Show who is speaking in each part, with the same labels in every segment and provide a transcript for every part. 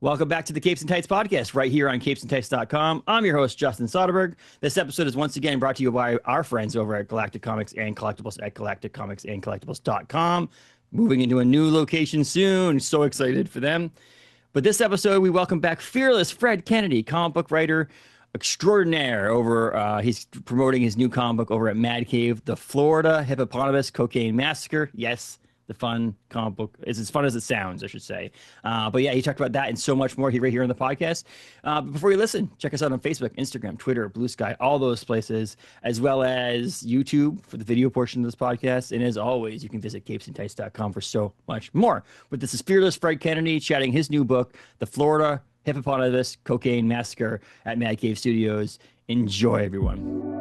Speaker 1: Welcome back to the Capes and Tights podcast right here on capesandtights.com. I'm your host, Justin Soderberg. This episode is once again brought to you by our friends over at Galactic Comics and Collectibles at galacticcomicsandcollectibles.com. Moving into a new location soon. So excited for them. But this episode, we welcome back fearless Fred Kennedy, comic book writer extraordinaire over, he's promoting his new comic book over at Mad Cave, the Florida Hippopotamus Cocaine Massacre. Yes, the fun comic book is as fun as it sounds, I should say. But yeah, he talked about that and so much more right here on the podcast. But before you listen, check us out on Facebook, Instagram, Twitter, Blue Sky, all those places, as well as YouTube for the video portion of this podcast. And as always, you can visit capesandtights.com for so much more. But this is fearless Fred Kennedy chatting his new book, The Florida Hippopotamus Cocaine Massacre at Mad Cave Studios. Enjoy, everyone.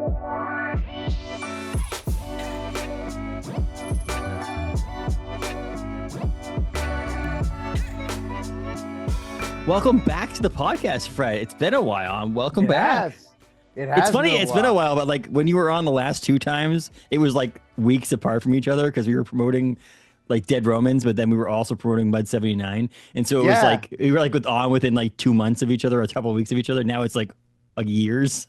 Speaker 1: Welcome back to the podcast, Fred. It's been a while. Welcome back.
Speaker 2: It has.
Speaker 1: It's funny. It's been a while, but like when you were on the last two times, it was like weeks apart from each other because we were promoting like Dead Romans, but then we were also promoting Mud 79, and so it was like we were like within like 2 months of each other, or a couple of weeks of each other. Now it's like years.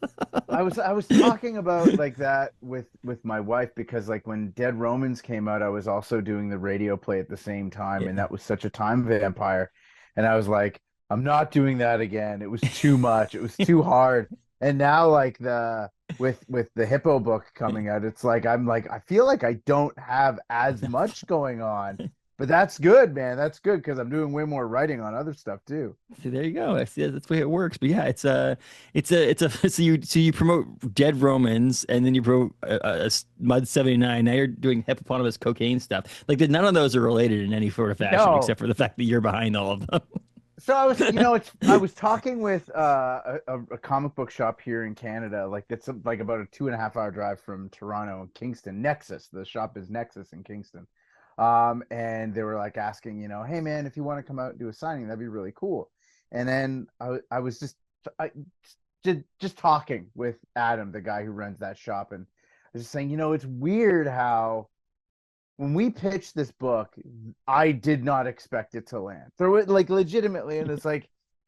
Speaker 2: I was talking about like that with my wife because like when Dead Romans came out, I was also doing the radio play at the same time, and that was such a time vampire, and I was like, I'm not doing that again. It was too much. It was too hard. And now like with the Hippo book coming out, it's like I feel like I don't have as much going on. But that's good, man. That's good because I'm doing way more writing on other stuff too.
Speaker 1: See, there you go. That's the way it works. But yeah, so you promote Dead Romans, and then you promote Mud 79. Now you're doing hippopotamus cocaine stuff. Like none of those are related in any sort of fashion, except for the fact that you're behind all of them.
Speaker 2: So I was, I was talking with a comic book shop here in Canada, like it's like about a 2.5-hour drive from Toronto and Kingston. Nexus, the shop is Nexus in Kingston, and they were like asking, hey man, if you want to come out and do a signing, that'd be really cool. And then I was just talking with Adam, the guy who runs that shop, and I was just saying, it's weird how when we pitched this book, I did not expect it to land. Through it, like legitimately, and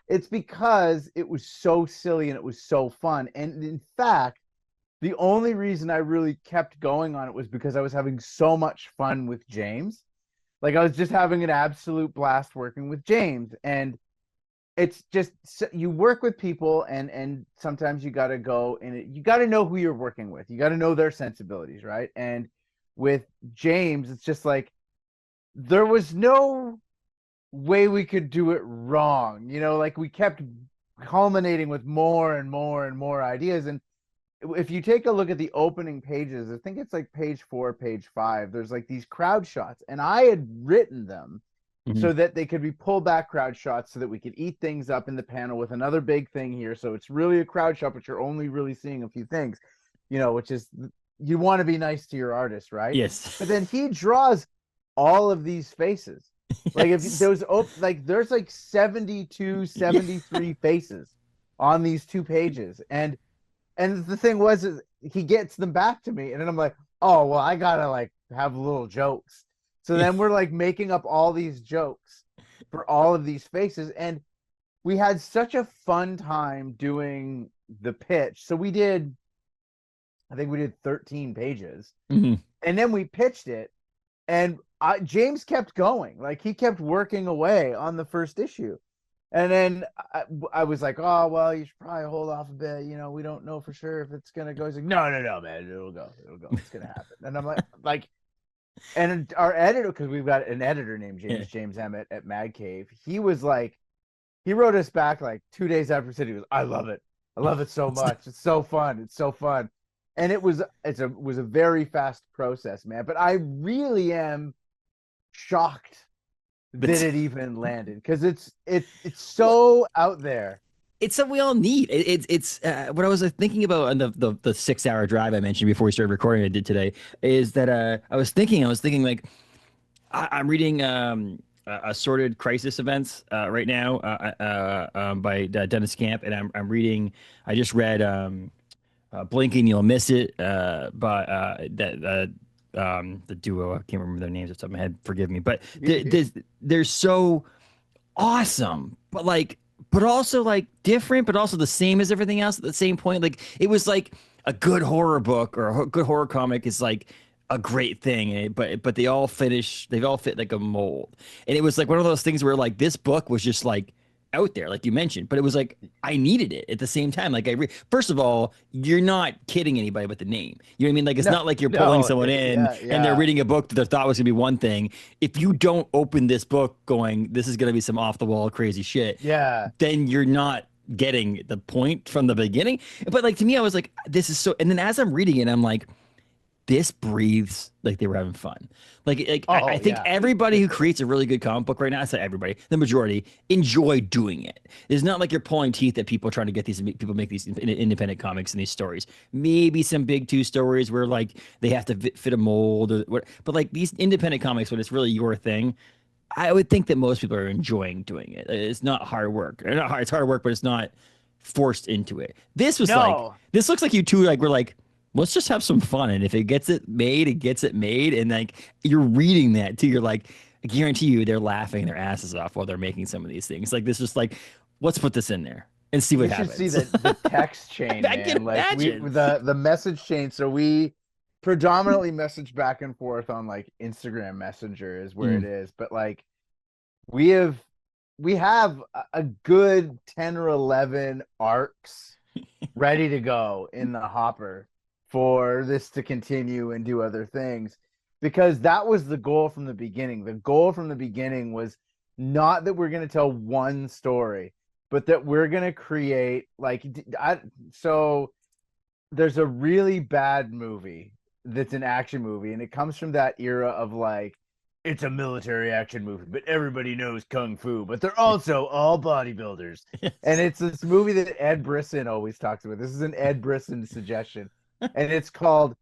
Speaker 2: it's because it was so silly and it was so fun. And in fact, the only reason I really kept going on it was because I was having so much fun with James. Like I was just having an absolute blast working with James. And it's just you work with people, and sometimes you got to go and you got to know who you're working with. You got to know their sensibilities, right? And with James, it's just like there was no way we could do it wrong. Like we kept culminating with more and more and more ideas. And if you take a look at the opening pages, I think it's like page 4, page 5, there's like these crowd shots, and I had written them so that they could be pull back crowd shots so that we could eat things up in the panel with another big thing here. So it's really a crowd shot, but you're only really seeing a few things, which is you want to be nice to your artist, right?
Speaker 1: Yes.
Speaker 2: But then he draws all of these faces. Like if there's there's like 72, 73 faces on these 2 pages. And the thing was is he gets them back to me, and then I'm like, oh well, I gotta like have little jokes. So then we're like making up all these jokes for all of these faces. And we had such a fun time doing the pitch. So I think we did 13 pages, and then we pitched it, and James kept going. Like he kept working away on the first issue. And then I was like, oh, well, you should probably hold off a bit. We don't know for sure if it's going to go. He's like, no, man, it'll go. It's going to happen. And I'm like, and our editor, because we've got an editor named James Emmett at Mad Cave. He was like, he wrote us back like 2 days after he said, he was, I love it. I love it so much. It's so fun. It's so fun. And it was a very fast process, man. But I really am shocked that it even landed, because it's so out there.
Speaker 1: It's something we all need. It's what I was thinking about on the 6-hour drive I mentioned before we started recording. I did today is that I was thinking like I'm reading Assorted Crisis Events right now by Dennis Camp, and I'm reading. I just read Blink and You'll Miss It by the duo. I can't remember their names off the top of my head. Forgive me, but they're so awesome. but like, but also like different, but also the same as everything else at the same point. Like it was like a good horror book or a good horror comic is like a great thing, but they all fit like a mold. And it was like one of those things where like this book was just like out there, like you mentioned, but it was like I needed it at the same time. Like first of all, you're not kidding anybody with the name. You know what I mean? Like it's
Speaker 2: No,
Speaker 1: not like you're pulling
Speaker 2: no,
Speaker 1: someone in
Speaker 2: yeah,
Speaker 1: and they're
Speaker 2: yeah,
Speaker 1: reading a book that they thought was gonna be one thing. If you don't open this book going, this is gonna be some off the wall crazy shit,
Speaker 2: yeah.
Speaker 1: then you're not getting the point from the beginning. But like to me, I was like, this is so. And then as I'm reading it, I'm like, this breathes like they were having fun. I
Speaker 2: Oh,
Speaker 1: think
Speaker 2: yeah.
Speaker 1: everybody who creates a really good comic book right now, I say everybody, the majority enjoy doing it. It's not like you're pulling teeth at people trying to get these people make these independent comics and these stories. Maybe some big two stories where like they have to fit a mold or what, but like these independent comics when it's really your thing, I would think that most people are enjoying doing it. It's not hard work. Not hard, it's hard work, but it's not forced into it. This was like
Speaker 2: No,
Speaker 1: this looks like you two like were like, let's just have some fun. And if it gets it made, it gets it made. And like you're reading that too. You're like, I guarantee you they're laughing their asses off while they're making some of these things. Like this just like, let's put this in there and see what
Speaker 2: you should see
Speaker 1: happens.
Speaker 2: the text chain,
Speaker 1: I can
Speaker 2: man. Like
Speaker 1: imagine.
Speaker 2: the message chain. So we predominantly message back and forth on like Instagram Messenger is where it
Speaker 1: Mm.
Speaker 2: is. But like we have we have a good 10 or 11 arcs ready to go in the hopper for this to continue and do other things, because that was the goal from the beginning. The goal from the beginning was not that we're going to tell one story, but that we're going to create like so there's a really bad movie that's an action movie, and it comes from that era of like it's a military action movie, but everybody knows kung fu, but they're also all bodybuilders. And
Speaker 1: Yes.
Speaker 2: it's this movie that Ed Brisson always talks about. This is an Ed Brisson suggestion, and it's called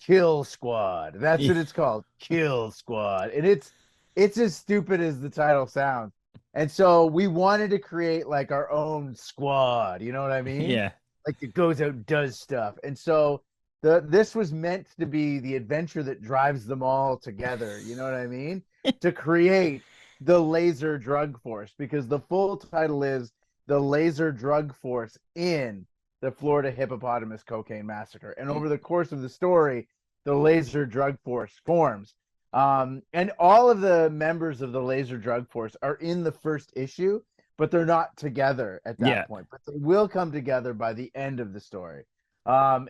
Speaker 2: Kill Squad. That's what it's called, Kill Squad, and it's as stupid as the title sounds. And so we wanted to create like our own squad. You know what I mean?
Speaker 1: Yeah.
Speaker 2: Like it goes out and does stuff. And so this was meant to be the adventure that drives them all together. You know what I mean? To create the laser drug force, because the full title is the laser drug force in the Florida Hippopotamus Cocaine Massacre. And over the course of the story, the laser drug force forms. And all of the members of the laser drug force are in the first issue, but they're not together at
Speaker 1: Yeah.
Speaker 2: that point. But they will come together by the end of the story. And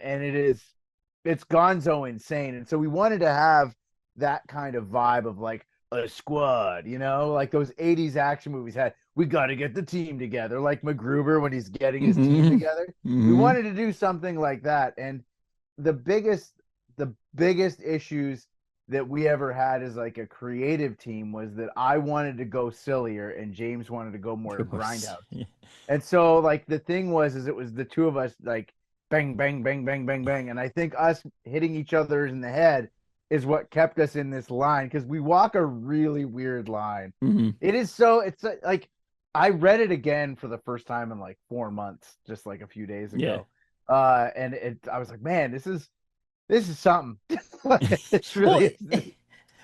Speaker 2: it's gonzo insane. And so we wanted to have that kind of vibe of like a squad, you know, like those 80s action movies had. We got to get the team together, like MacGruber when he's getting his team
Speaker 1: Hmm.
Speaker 2: together. We
Speaker 1: Hmm.
Speaker 2: wanted to do something like that. And the biggest the biggest issues that we ever had as like a creative team was that I wanted to go sillier and James wanted to go more grindhouse.
Speaker 1: Yeah.
Speaker 2: And so like the thing was is it was the two of us like bang bang bang bang bang bang, and I think us hitting each other in the head is what kept us in this line, because we walk a really weird line.
Speaker 1: Hmm.
Speaker 2: It is so it's like I read it again for the first time in like 4 months just like a few days
Speaker 1: Yeah.
Speaker 2: ago. And I was like, man, this is something. This
Speaker 1: Well,
Speaker 2: really is.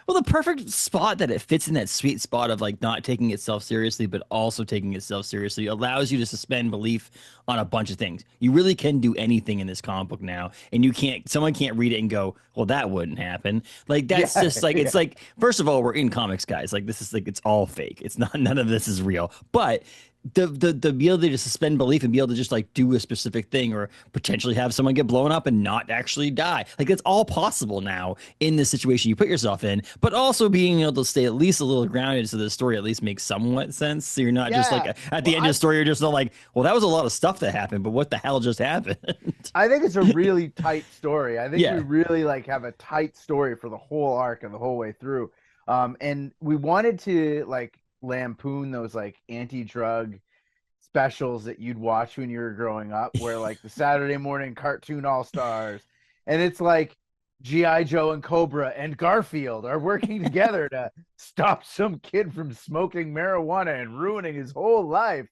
Speaker 1: well, the perfect spot that it fits in that sweet spot of like not taking itself seriously, but also taking itself seriously allows you to suspend belief on a bunch of things. You really can do anything in this comic book now, and someone can't read it and go, well, that wouldn't happen. Like, that's
Speaker 2: Yeah,
Speaker 1: just like, it's
Speaker 2: yeah,
Speaker 1: like, first of all, we're in comics, guys. Like, this is like, it's all fake. It's not, none of this is real. But the ability to suspend belief and be able to just like do a specific thing or potentially have someone get blown up and not actually die, like that's all possible now in this situation you put yourself in, but also being able to stay at least a little grounded so the story at least makes somewhat sense, so you're not just like
Speaker 2: yeah.
Speaker 1: at
Speaker 2: Well,
Speaker 1: the end of the story you're just not like, well, that was a lot of stuff that happened, but what the hell just happened?
Speaker 2: I think it's a really tight story. I think we
Speaker 1: Yeah.
Speaker 2: really like have a tight story for the whole arc and the whole way through. And we wanted to like lampoon those like anti-drug specials that you'd watch when you were growing up, where like the Saturday morning cartoon all stars, and it's like GI Joe and Cobra and Garfield are working together to stop some kid from smoking marijuana and ruining his whole life.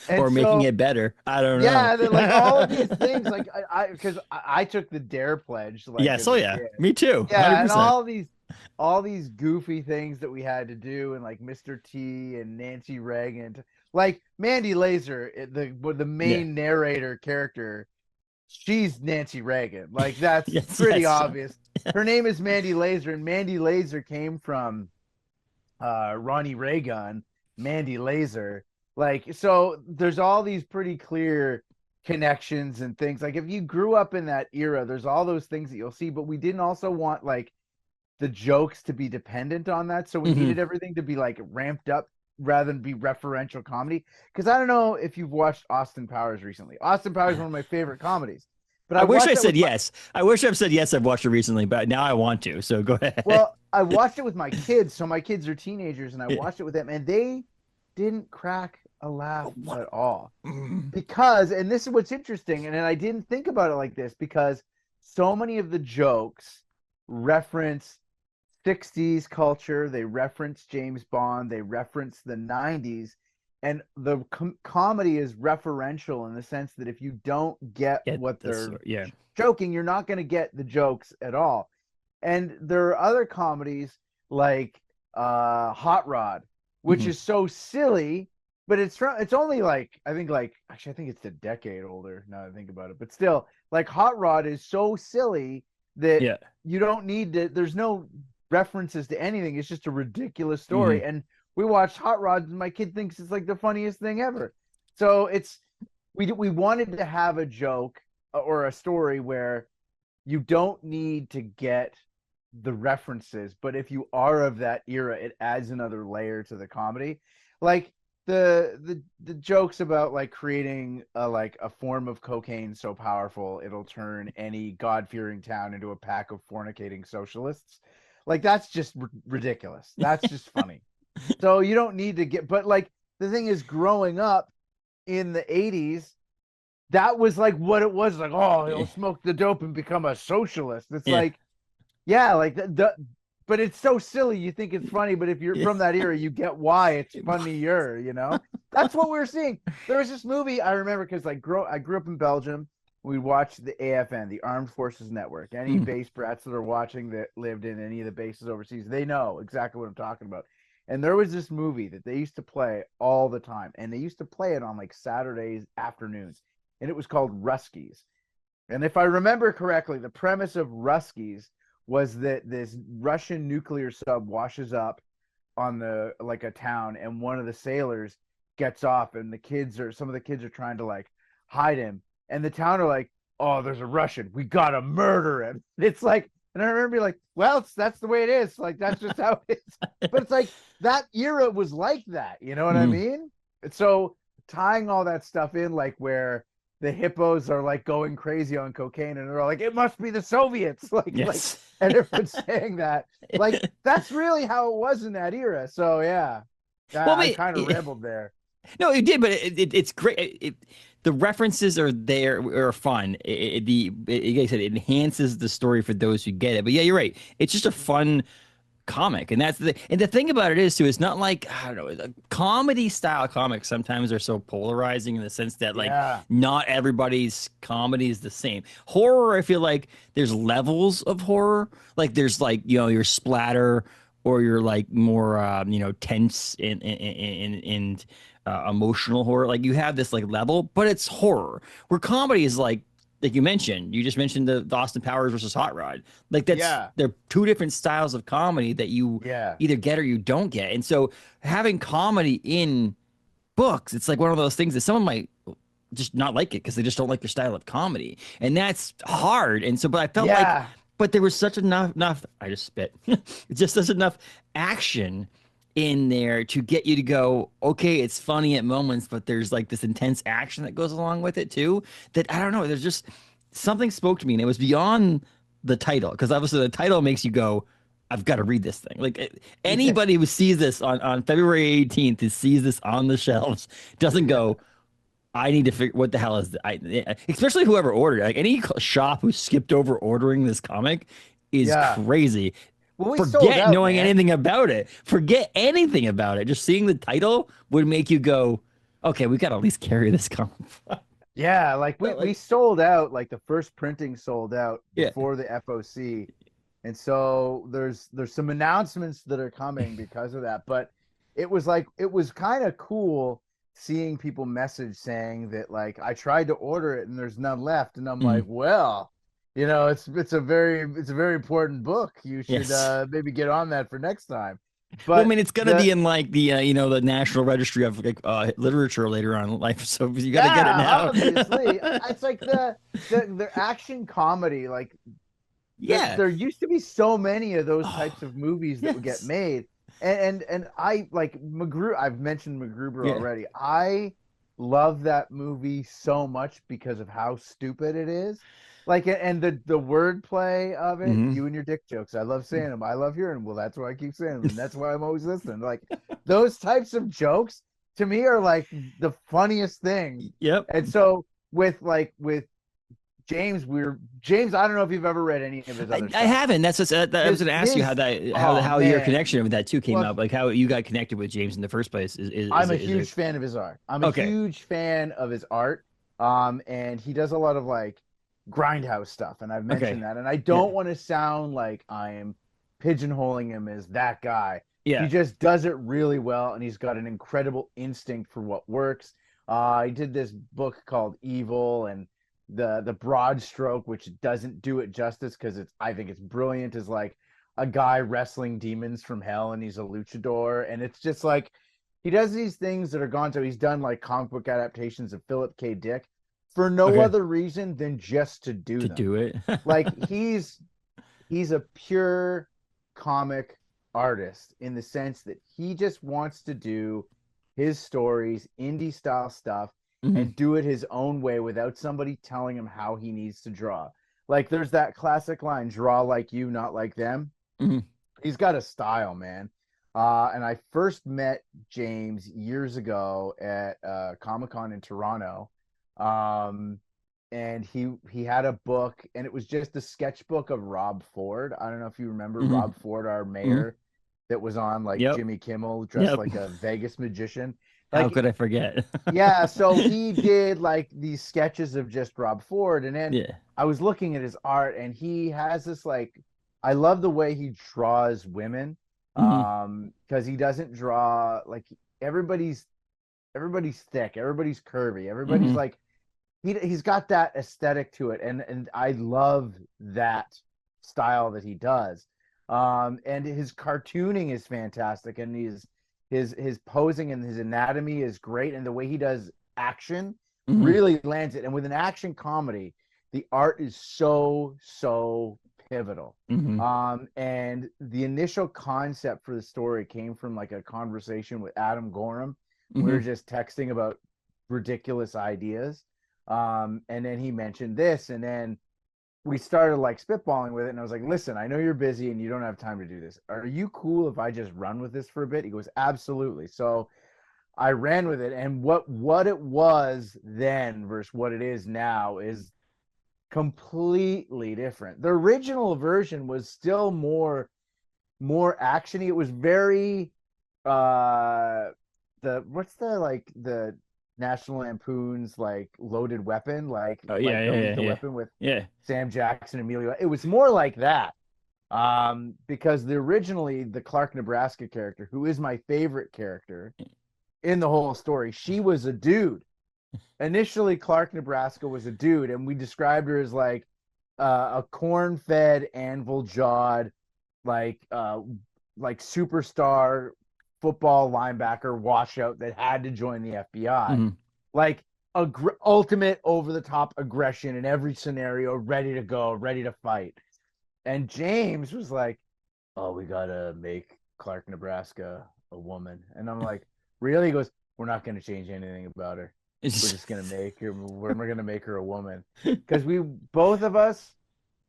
Speaker 2: And
Speaker 1: Or making
Speaker 2: so
Speaker 1: it better, I don't know.
Speaker 2: yeah, like all of these things, like because I took the Dare pledge like
Speaker 1: Yes,
Speaker 2: as
Speaker 1: oh
Speaker 2: a
Speaker 1: yeah,
Speaker 2: kid.
Speaker 1: me too,
Speaker 2: Yeah, and
Speaker 1: 100%.
Speaker 2: all these goofy things that we had to do, and like Mr. T and Nancy Reagan. Like Mandy Laser, the
Speaker 1: Yeah.
Speaker 2: main narrator character, she's Nancy Reagan. Like that's
Speaker 1: Yes.
Speaker 2: pretty
Speaker 1: Yes.
Speaker 2: obvious. Her name is Mandy Laser, and Mandy Laser came from Ronnie Reagan, Mandy Laser. Like, so there's all these pretty clear connections and things. Like, if you grew up in that era, there's all those things that you'll see, but we didn't also want like the jokes to be dependent on that. So we
Speaker 1: Hmm.
Speaker 2: needed everything to be like ramped up rather than be referential comedy. Because I don't know if you've watched Austin Powers recently. Austin Powers is one of my favorite comedies. But
Speaker 1: I
Speaker 2: I
Speaker 1: wish
Speaker 2: watched
Speaker 1: I
Speaker 2: that with
Speaker 1: said
Speaker 2: my
Speaker 1: yes. I wish I've said yes. I've watched it recently, but now I want to. So go ahead.
Speaker 2: well, I watched it with my kids. So my kids are teenagers, and I
Speaker 1: Yeah.
Speaker 2: watched it with them, and they didn't crack a laugh
Speaker 1: What?
Speaker 2: at all.
Speaker 1: Mm.
Speaker 2: Because, and this is what's interesting, and I didn't think about it like this, because so many of the jokes reference 60s culture, they reference James Bond, they reference the 90s, and the comedy is referential in the sense that if you don't get
Speaker 1: Yeah.
Speaker 2: what
Speaker 1: That's
Speaker 2: they're
Speaker 1: yeah.
Speaker 2: joking, you're not going to get the jokes at all. And there are other comedies like Hot Rod, which
Speaker 1: Mhm.
Speaker 2: is so silly, but it's only like I think like actually I think it's a decade older now that I think about it. But still, like Hot Rod is so silly that
Speaker 1: Yeah.
Speaker 2: you don't need to there's no references to anything. It's just a ridiculous
Speaker 1: Hmm.
Speaker 2: story. And we watched Hot Rod and my kid thinks it's like the funniest thing ever. So it's we wanted to have a joke or a story where you don't need to get the references, but if you are of that era, it adds another layer to the comedy. Like the jokes about like creating a form of cocaine so powerful it'll turn any God-fearing town into a pack of fornicating socialists. Like that's just ridiculous. That's just funny. So you don't need to get but like the thing is growing up in the 80s that was like what it was like, oh, he'll smoke the dope and become a socialist. It's
Speaker 1: Yeah.
Speaker 2: like yeah, like but it's so silly. You think it's funny, but if you're
Speaker 1: Yeah.
Speaker 2: from that era, you get why it's funnier. That's what we're seeing. There was this movie I remember because I grew up in Belgium. We watched the AFN, the Armed Forces Network. Any
Speaker 1: Mhm.
Speaker 2: base brats that are watching that lived in any of the bases overseas, they know exactly what I'm talking about. And there was this movie that they used to play all the time, and they used to play it on like Saturdays afternoons, and it was called Ruskies. And if I remember correctly, the premise of Ruskies was that this Russian nuclear sub washes up on the like a town, and one of the sailors gets off, and some of the kids are trying to like hide him, and the town are like, "Oh, there's a Russian, we gotta murder him." It's like, and I remember being like, "Well, that's the way it is. Like that's just how it is." But it's like that era was like that. You know what I
Speaker 1: Mhm.
Speaker 2: mean? And so tying all that stuff in, like where the hippos are like going crazy on cocaine, and they're all like, "It must be the Soviets," like,
Speaker 1: Yes.
Speaker 2: and everyone's saying that. Like that's really how it was in that era. So yeah,
Speaker 1: Well,
Speaker 2: I kind of
Speaker 1: I
Speaker 2: rambled there.
Speaker 1: no, it did, but it's great. The references are there, are fun. Like I said, it enhances the story for those who get it. But yeah, you're right. It's just a fun comic, and the thing about it is too. It's not like I don't know, the comedy style comics sometimes are so polarizing in the sense that like
Speaker 2: Yeah,
Speaker 1: not everybody's comedy is the same. Horror, I feel like there's levels of horror. Like there's like your splatter or your like more tense and emotional horror. Like you have this like level, but it's horror. Where comedy is like you just mentioned the Austin Powers versus Hot Rod. Like
Speaker 2: yeah,
Speaker 1: they're two different styles of comedy that you
Speaker 2: yeah,
Speaker 1: either get or you don't get. And so having comedy in books, it's like one of those things that someone might just not like it because they just don't like your style of comedy. And that's hard. And so, but I felt like,
Speaker 2: yeah,
Speaker 1: but there was such enough, I just spit, it's just such enough action in there to get you to go, okay, it's funny at moments, but there's like this intense action that goes along with it too. That I don't know, there's just something spoke to me, and it was beyond the title because obviously the title makes you go, I've got to read this thing. Like
Speaker 2: yeah,
Speaker 1: anybody who sees this on February 18th, who sees this on the shelves, doesn't
Speaker 2: yeah,
Speaker 1: go, I need to figure what the hell is especially whoever ordered. Like any shop who skipped over ordering this comic is
Speaker 2: yeah.
Speaker 1: crazy.
Speaker 2: Well, we sold
Speaker 1: Forget
Speaker 2: out,
Speaker 1: knowing
Speaker 2: man.
Speaker 1: anything about it. Forget anything about it. Just seeing the title would make you go, okay, we got to at least carry this comic.
Speaker 2: Yeah, like we
Speaker 1: Like,
Speaker 2: sold out. Like the first printing sold out
Speaker 1: yeah.
Speaker 2: before the FOC, and so there's some announcements that are coming because of that. But it was kind of cool seeing people message saying that like I tried to order it and there's none left, and I'm like,
Speaker 1: Mhm.
Speaker 2: well, it's a very important book. You should
Speaker 1: Yes.
Speaker 2: maybe get on that for next time.
Speaker 1: Well, I
Speaker 2: But
Speaker 1: mean, it's gonna
Speaker 2: the
Speaker 1: be in like the the National Registry of like literature later on in life, so you got to get it
Speaker 2: yeah,
Speaker 1: now.
Speaker 2: obviously, it's like the action comedy. Like
Speaker 1: Yeah.
Speaker 2: there used to be so many of those
Speaker 1: Oh,
Speaker 2: types of movies that would get
Speaker 1: yes.
Speaker 2: made, and I like MacGruber. I've mentioned MacGruber
Speaker 1: Yeah.
Speaker 2: already. I love that movie so much because of how stupid it is. Like, and the wordplay of it,
Speaker 1: Hmm.
Speaker 2: you and your dick jokes. I love saying them. I love hearing them. Well, that's why I keep saying them, and that's why I'm always listening. Like those types of jokes to me are like the funniest things.
Speaker 1: Yep.
Speaker 2: And so with James. I don't know if you've ever read any of his other
Speaker 1: I
Speaker 2: stuff.
Speaker 1: haven't. That's just, I was
Speaker 2: His
Speaker 1: going to ask you how
Speaker 2: his
Speaker 1: that
Speaker 2: oh
Speaker 1: how your
Speaker 2: man.
Speaker 1: connection with that too came
Speaker 2: Well,
Speaker 1: up, like how you got connected with James in the first place.
Speaker 2: I'm a
Speaker 1: Is it
Speaker 2: huge fan of his art. I'm a
Speaker 1: okay?
Speaker 2: huge fan of his art. And he does a lot of like grindhouse stuff, and I've
Speaker 1: Okay.
Speaker 2: mentioned that. And I
Speaker 1: Yeah.
Speaker 2: don't want to sound like I am pigeonholing him as that guy. He
Speaker 1: Yeah.
Speaker 2: just does it really well, and he's got an incredible instinct for what works. He did this book called Evil, and the broad stroke, which doesn't do it justice because I think it's brilliant, is like a guy wrestling demons from hell, and he's a luchador, and it's just like he does these things that are gone to. He's done like comic book adaptations of Philip K. Dick for no
Speaker 1: Okay.
Speaker 2: other reason than just to do
Speaker 1: To
Speaker 2: them.
Speaker 1: do it.
Speaker 2: Like he's a pure comic artist in the sense that he just wants to do his stories, indie style stuff,
Speaker 1: Hmm.
Speaker 2: and do it his own way without somebody telling him how he needs to draw. Like there's that classic line, draw like you, not like them.
Speaker 1: Hmm.
Speaker 2: He's got a style, man. And I first met James years ago at Comic-Con in Toronto. Um, and he had a book, and it was just a sketchbook of Rob Ford. I don't know if you remember
Speaker 1: Hmm.
Speaker 2: Rob Ford, our
Speaker 1: Hmm.
Speaker 2: mayor, that was on like
Speaker 1: Yep.
Speaker 2: Jimmy Kimmel dressed
Speaker 1: Yep.
Speaker 2: like a Vegas magician.
Speaker 1: How
Speaker 2: Like,
Speaker 1: could I forget?
Speaker 2: yeah, so he did like these sketches of just Rob Ford, and then
Speaker 1: Yeah.
Speaker 2: I was looking at his art, and he has this like I love the way he draws women,
Speaker 1: Hmm.
Speaker 2: because he doesn't draw like everybody's everybody's thick, everybody's curvy, everybody's
Speaker 1: Hmm.
Speaker 2: like he's got that aesthetic to it, and I love that style that he does. And his cartooning is fantastic, and his posing and his anatomy is great, and the way he does action
Speaker 1: Hmm.
Speaker 2: really lands it. And with an action comedy, the art is so pivotal.
Speaker 1: Hmm.
Speaker 2: And the initial concept for the story came from like a conversation with Adam Gorham. We were
Speaker 1: Hmm.
Speaker 2: just texting about ridiculous ideas, and then he mentioned this, and then we started like spitballing with it. And I was like, listen, I know you're busy and you don't have time to do this. Are you cool if I just run with this for a bit? He goes, absolutely. So I ran with it. And what it was then versus what it is now is completely different. The original version was still more actiony. It was very the what's the like the National Lampoon's like Loaded Weapon,
Speaker 1: Oh yeah,
Speaker 2: the
Speaker 1: yeah, yeah,
Speaker 2: Lethal
Speaker 1: yeah.
Speaker 2: Weapon with
Speaker 1: Yeah.
Speaker 2: Sam Jackson and Emilio. It was more like that. Because originally the Clark, Nebraska character, who is my favorite character in the whole story, she was a dude. Initially, Clark, Nebraska was a dude, and we described her as like a corn-fed, anvil-jawed, like superstar football linebacker washout that had to join the FBI.
Speaker 1: Hmm.
Speaker 2: Like ultimate over-the-top aggression in every scenario, ready to go, ready to fight. And James was like, "Oh, we gotta make Clark, Nebraska a woman." And I'm like, "Really?" He goes, "We're not gonna change anything about her. We're
Speaker 1: It's
Speaker 2: just gonna make her. We're gonna make her a woman." Because we both of us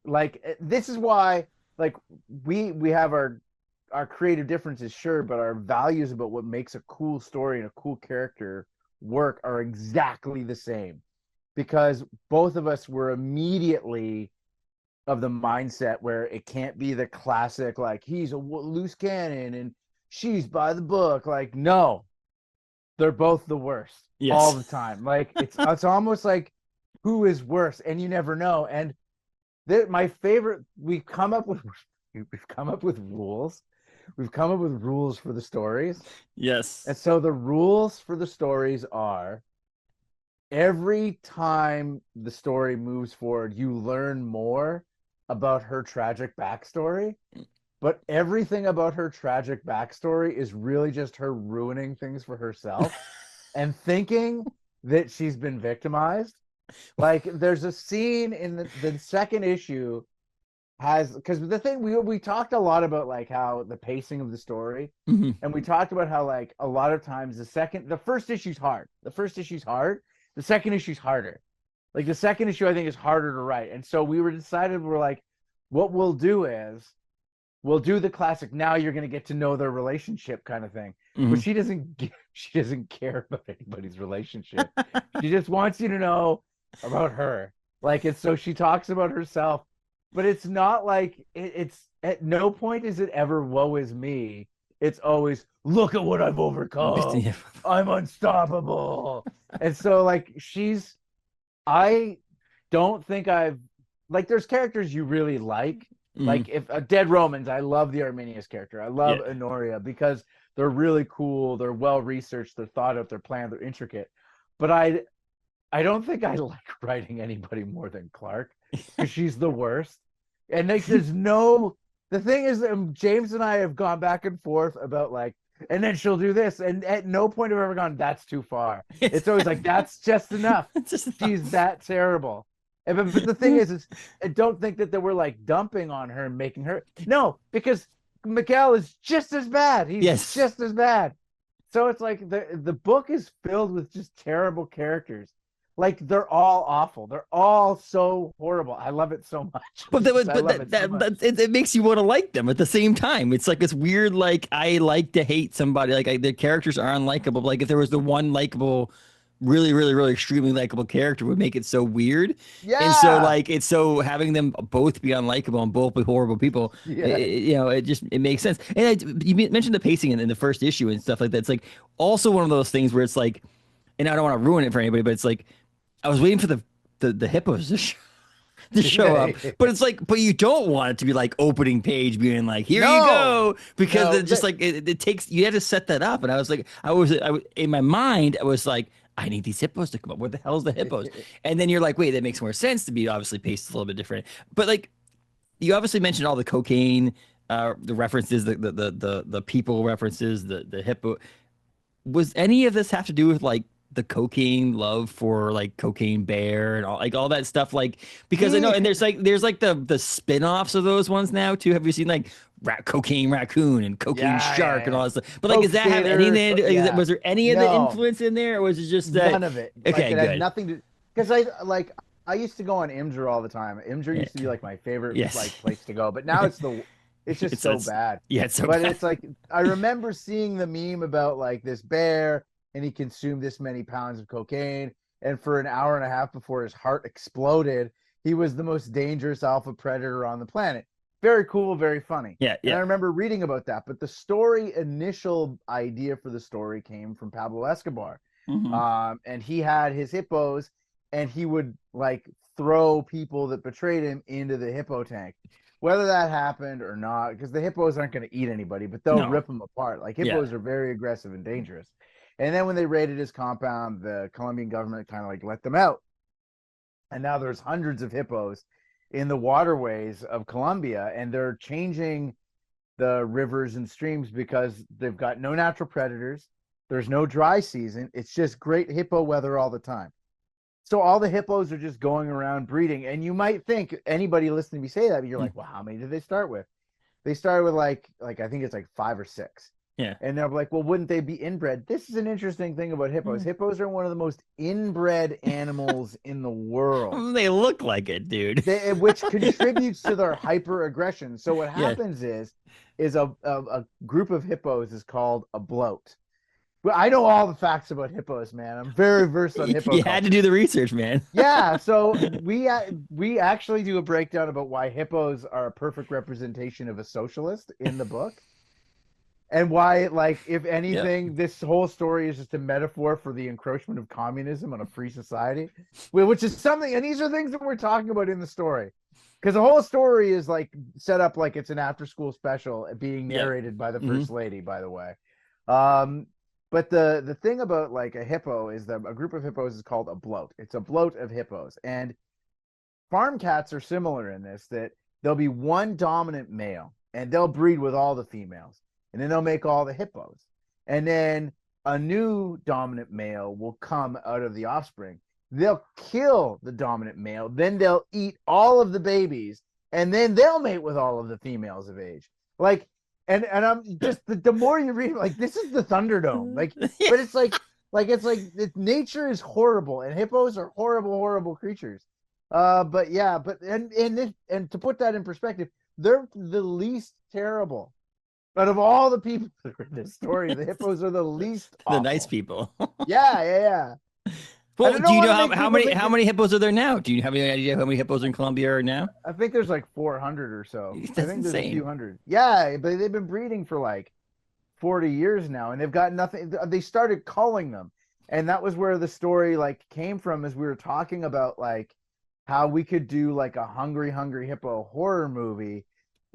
Speaker 2: like this is why like we have our creative differences, sure, but our values about what makes a cool story and a cool character work are exactly the same. Because both of us were immediately of the mindset where it can't be the classic like he's a loose cannon and she's by the book. Like no, they're both the worst all
Speaker 1: yes.
Speaker 2: the time. Like it's almost like who is worse, and you never know. And my favorite, we've come up with rules we've come up with rules for the stories.
Speaker 1: Yes.
Speaker 2: And so the rules for the stories are every time the story moves forward, you learn more about her tragic backstory. But everything about her tragic backstory is really just her ruining things for herself and thinking that she's been victimized. Like there's a scene in the second issue has because the thing we talked a lot about like how the pacing of the story, and we talked about how like a lot of times the first issue's hard. The first issue's hard. The second issue's harder. Like the second issue I think is harder to write. And so we're like, what we'll do is we'll do the classic now you're going to get to know their relationship kind of thing. But she doesn't care about anybody's relationship. She just wants you to know about her. Like it's so she talks about herself, but it's not like it's at no point is it ever woe is me. It's always look at what I've overcome. I'm unstoppable. And so like I don't think I've like there's characters you really like. Like if Dead Romans, I love the Arminius character. I love Honoria because they're really cool, they're well researched, they're thought out, they're planned, they're intricate. But I don't think I like writing anybody more than Clark because she's the worst. And like there's no the thing is that James and I have gone back and forth about like and then she'll do this, and at no point have I ever gone, that's too far. It's always like that's just enough. She's that terrible. But the thing is I don't think that they were like dumping on her and making her. No, because Miguel is just as bad. He's just as bad. So it's like the book is filled with just terrible characters. Like they're all awful. They're all so horrible. I love it so much.
Speaker 1: But it makes you want to like them at the same time. It's like this weird, like I like to hate somebody. Like the characters are unlikable. Like if there was the one likable, really, really, really extremely likable character would make it so weird.
Speaker 2: Yeah.
Speaker 1: And so like it's so having them both be unlikable and both be horrible people.
Speaker 2: Yeah.
Speaker 1: It makes sense. And you mentioned the pacing in the first issue and stuff like that. It's like also one of those things where it's like, and I don't want to ruin it for anybody, but it's like I was waiting for the hippos to show up, but it's like, but you don't want it to be like opening page being like, here you go, because it just like it takes you have to set that up. And I was like, I was in my mind, I was like, I need these hippos to come up. Where the hell's the hippos? And then you're like, wait, that makes more sense to be obviously paced a little bit different. But like, you obviously mentioned all the cocaine, the references, the people references, the hippo. Was any of this have to do with like the cocaine love for like Cocaine Bear and all that stuff? Like because I know, and there's like the spin-offs of those ones now too. Have you seen like Cocaine Raccoon and Cocaine Shark and all that stuff? But like, does that have anything? Was there any of the influence in there, or was it just that?
Speaker 2: None of it?
Speaker 1: Okay,
Speaker 2: like, it
Speaker 1: good.
Speaker 2: had nothing to because I used to go on Imgur all the time. Imgur used to be like my favorite like place to go, but now it's just so bad.
Speaker 1: Yeah, it's so
Speaker 2: bad.
Speaker 1: But
Speaker 2: it's like I remember seeing the meme about like this bear and he consumed this many pounds of cocaine, and for an hour and a half before his heart exploded, he was the most dangerous alpha predator on the planet. Very cool, very funny.
Speaker 1: Yeah.
Speaker 2: And I remember reading about that, but the initial idea for the story came from Pablo Escobar. And he had his hippos, and he would like throw people that betrayed him into the hippo tank. Whether that happened or not, because the hippos aren't going to eat anybody, but they'll rip them apart. Like hippos are very aggressive and dangerous. And then when they raided his compound, the Colombian government kind of like let them out. And now there's hundreds of hippos in the waterways of Colombia, and they're changing the rivers and streams because they've got no natural predators. There's no dry season. It's just great hippo weather all the time. So all the hippos are just going around breeding. And you might think anybody listening to me say that, but you're like, well, how many did they start with? They started with like I think it's like 5 or 6.
Speaker 1: Yeah.
Speaker 2: And they're like, well, wouldn't they be inbred? This is an interesting thing about hippos. Hippos are one of the most inbred animals in the world.
Speaker 1: They look like it, dude.
Speaker 2: Which contributes to their hyper aggression. So what happens is a group of hippos is called a bloat. Well, I know all the facts about hippos, man. I'm very versed on hippos.
Speaker 1: You had to do the research, man.
Speaker 2: Yeah, so we actually do a breakdown about why hippos are a perfect representation of a socialist in the book. And why, like, if anything, this whole story is just a metaphor for the encroachment of communism on a free society, which is something, and these are things that we're talking about in the story. because the whole story is like set up like it's an after school special being
Speaker 1: Yeah.
Speaker 2: narrated by the
Speaker 1: Mhm.
Speaker 2: first lady, by the way. But the thing about like a hippo is that a group of hippos is called a bloat. It's a bloat of hippos. And farm cats are similar in this, that there'll be one dominant male and they'll breed with all the females, and then they'll make all the hippos. And then a new dominant male will come out of the offspring. They'll kill the dominant male, then they'll eat all of the babies, and then they'll mate with all of the females of age. Like, and I'm just the more you read, like, this is the Thunderdome. Like,
Speaker 1: Yeah.
Speaker 2: but it's nature is horrible, and hippos are horrible creatures. But yeah, and to put that in perspective, they're the least terrible. Out of all the people that are in this story, the hippos are the least
Speaker 1: The
Speaker 2: awful.
Speaker 1: nice people.
Speaker 2: Yeah.
Speaker 1: Well, do you know how many
Speaker 2: think
Speaker 1: how many hippos are there now? Do you have any idea how many hippos in Colombia are now?
Speaker 2: I think there's like 400 or so. I
Speaker 1: That's
Speaker 2: think there's a few
Speaker 1: insane.
Speaker 2: hundred. Yeah, but they've been breeding for like 40 years now, and they've got nothing. They started culling them, and that was where the story like came from. As we were talking about like how we could do like a hungry hippo horror movie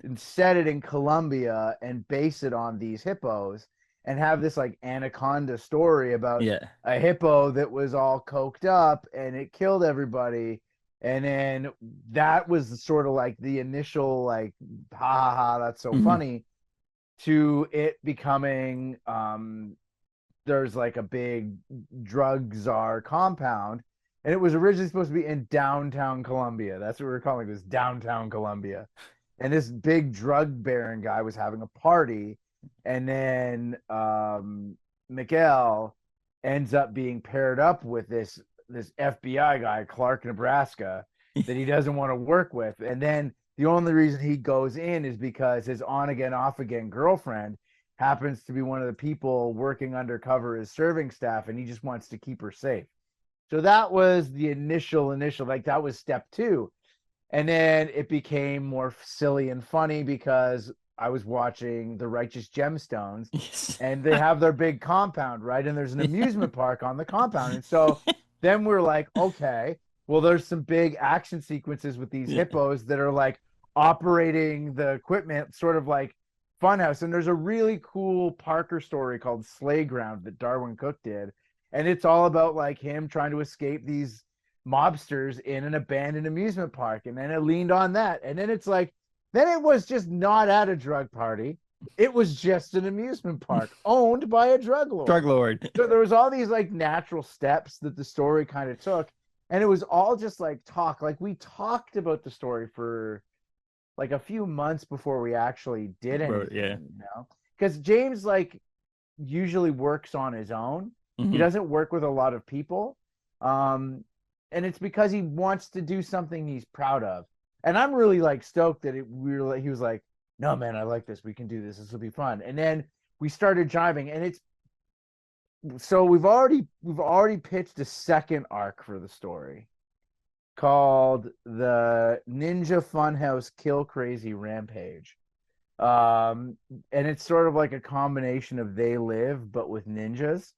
Speaker 2: and set it in Colombia and base it on these hippos and have this like anaconda story about
Speaker 1: Yeah.
Speaker 2: a hippo that was all coked up and it killed everybody. And then that was sort of like the initial like ha, that's so
Speaker 1: Mhm.
Speaker 2: funny, to it becoming there's like a big drug czar compound, and it was originally supposed to be in downtown Colombia. That's what we were calling this, downtown Colombia. And this big drug baron guy was having a party, and then Miguel ends up being paired up with this FBI guy, Clark, Nebraska, that he doesn't want to work with. And then the only reason he goes in is because his on again, off again girlfriend happens to be one of the people working undercover as serving staff, and he just wants to keep her safe. So that was the initial, like that was step two. And then it became more silly and funny because I was watching The Righteous Gemstones,
Speaker 1: Yes.
Speaker 2: and they have their big compound, right? And there's an amusement park on the compound. And so then we're like, okay, well, there's some big action sequences with these
Speaker 1: Yeah.
Speaker 2: hippos that are like operating the equipment, sort of like Funhouse. And there's a really cool Parker story called Slayground that Darwin Cook did. And it's all about like him trying to escape these mobsters in an abandoned amusement park. And then it leaned on that. And then it's like, then it was just not at a drug party. It was just an amusement park owned by a drug lord.
Speaker 1: Drug lord.
Speaker 2: So there was all these like natural steps that the story kind of took. And it was all just like talk. Like we talked about the story for like a few months before we actually did anything.
Speaker 1: Yeah.
Speaker 2: You know? Because James like usually works on his own.
Speaker 1: Mhm.
Speaker 2: He doesn't work with a lot of people. And it's because he wants to do something he's proud of. And I'm really like stoked that he was like, no, man, I like this. We can do this. This will be fun. And then we started jiving, and so we've already pitched a second arc for the story called the Ninja Funhouse Kill Crazy Rampage. And it's sort of like a combination of They Live, but with ninjas.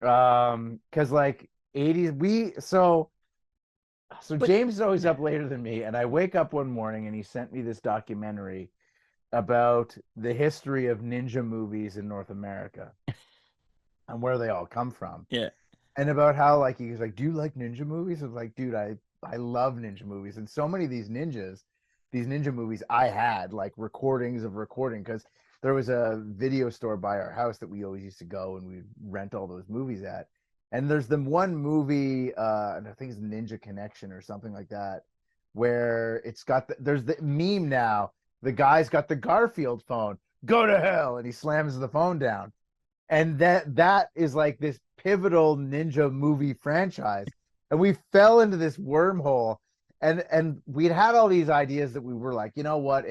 Speaker 2: Because like 80s, so James is always up later than me, and I wake up one morning and he sent me this documentary about the history of ninja movies in North America and where they all come from.
Speaker 1: Yeah.
Speaker 2: And about how like he was like, do you like ninja movies? I was like, dude, I love ninja movies. And so many of these ninja movies I had like recordings of recording, because there was a video store by our house that we always used to go and we'd rent all those movies at. And there's the one movie, and I think it's Ninja Connection or something like that, where it's got there's the meme now. The guy's got the Garfield phone. Go to hell, and he slams the phone down. And that is like this pivotal ninja movie franchise. And we fell into this wormhole, and we'd had all these ideas that we were like, you know what,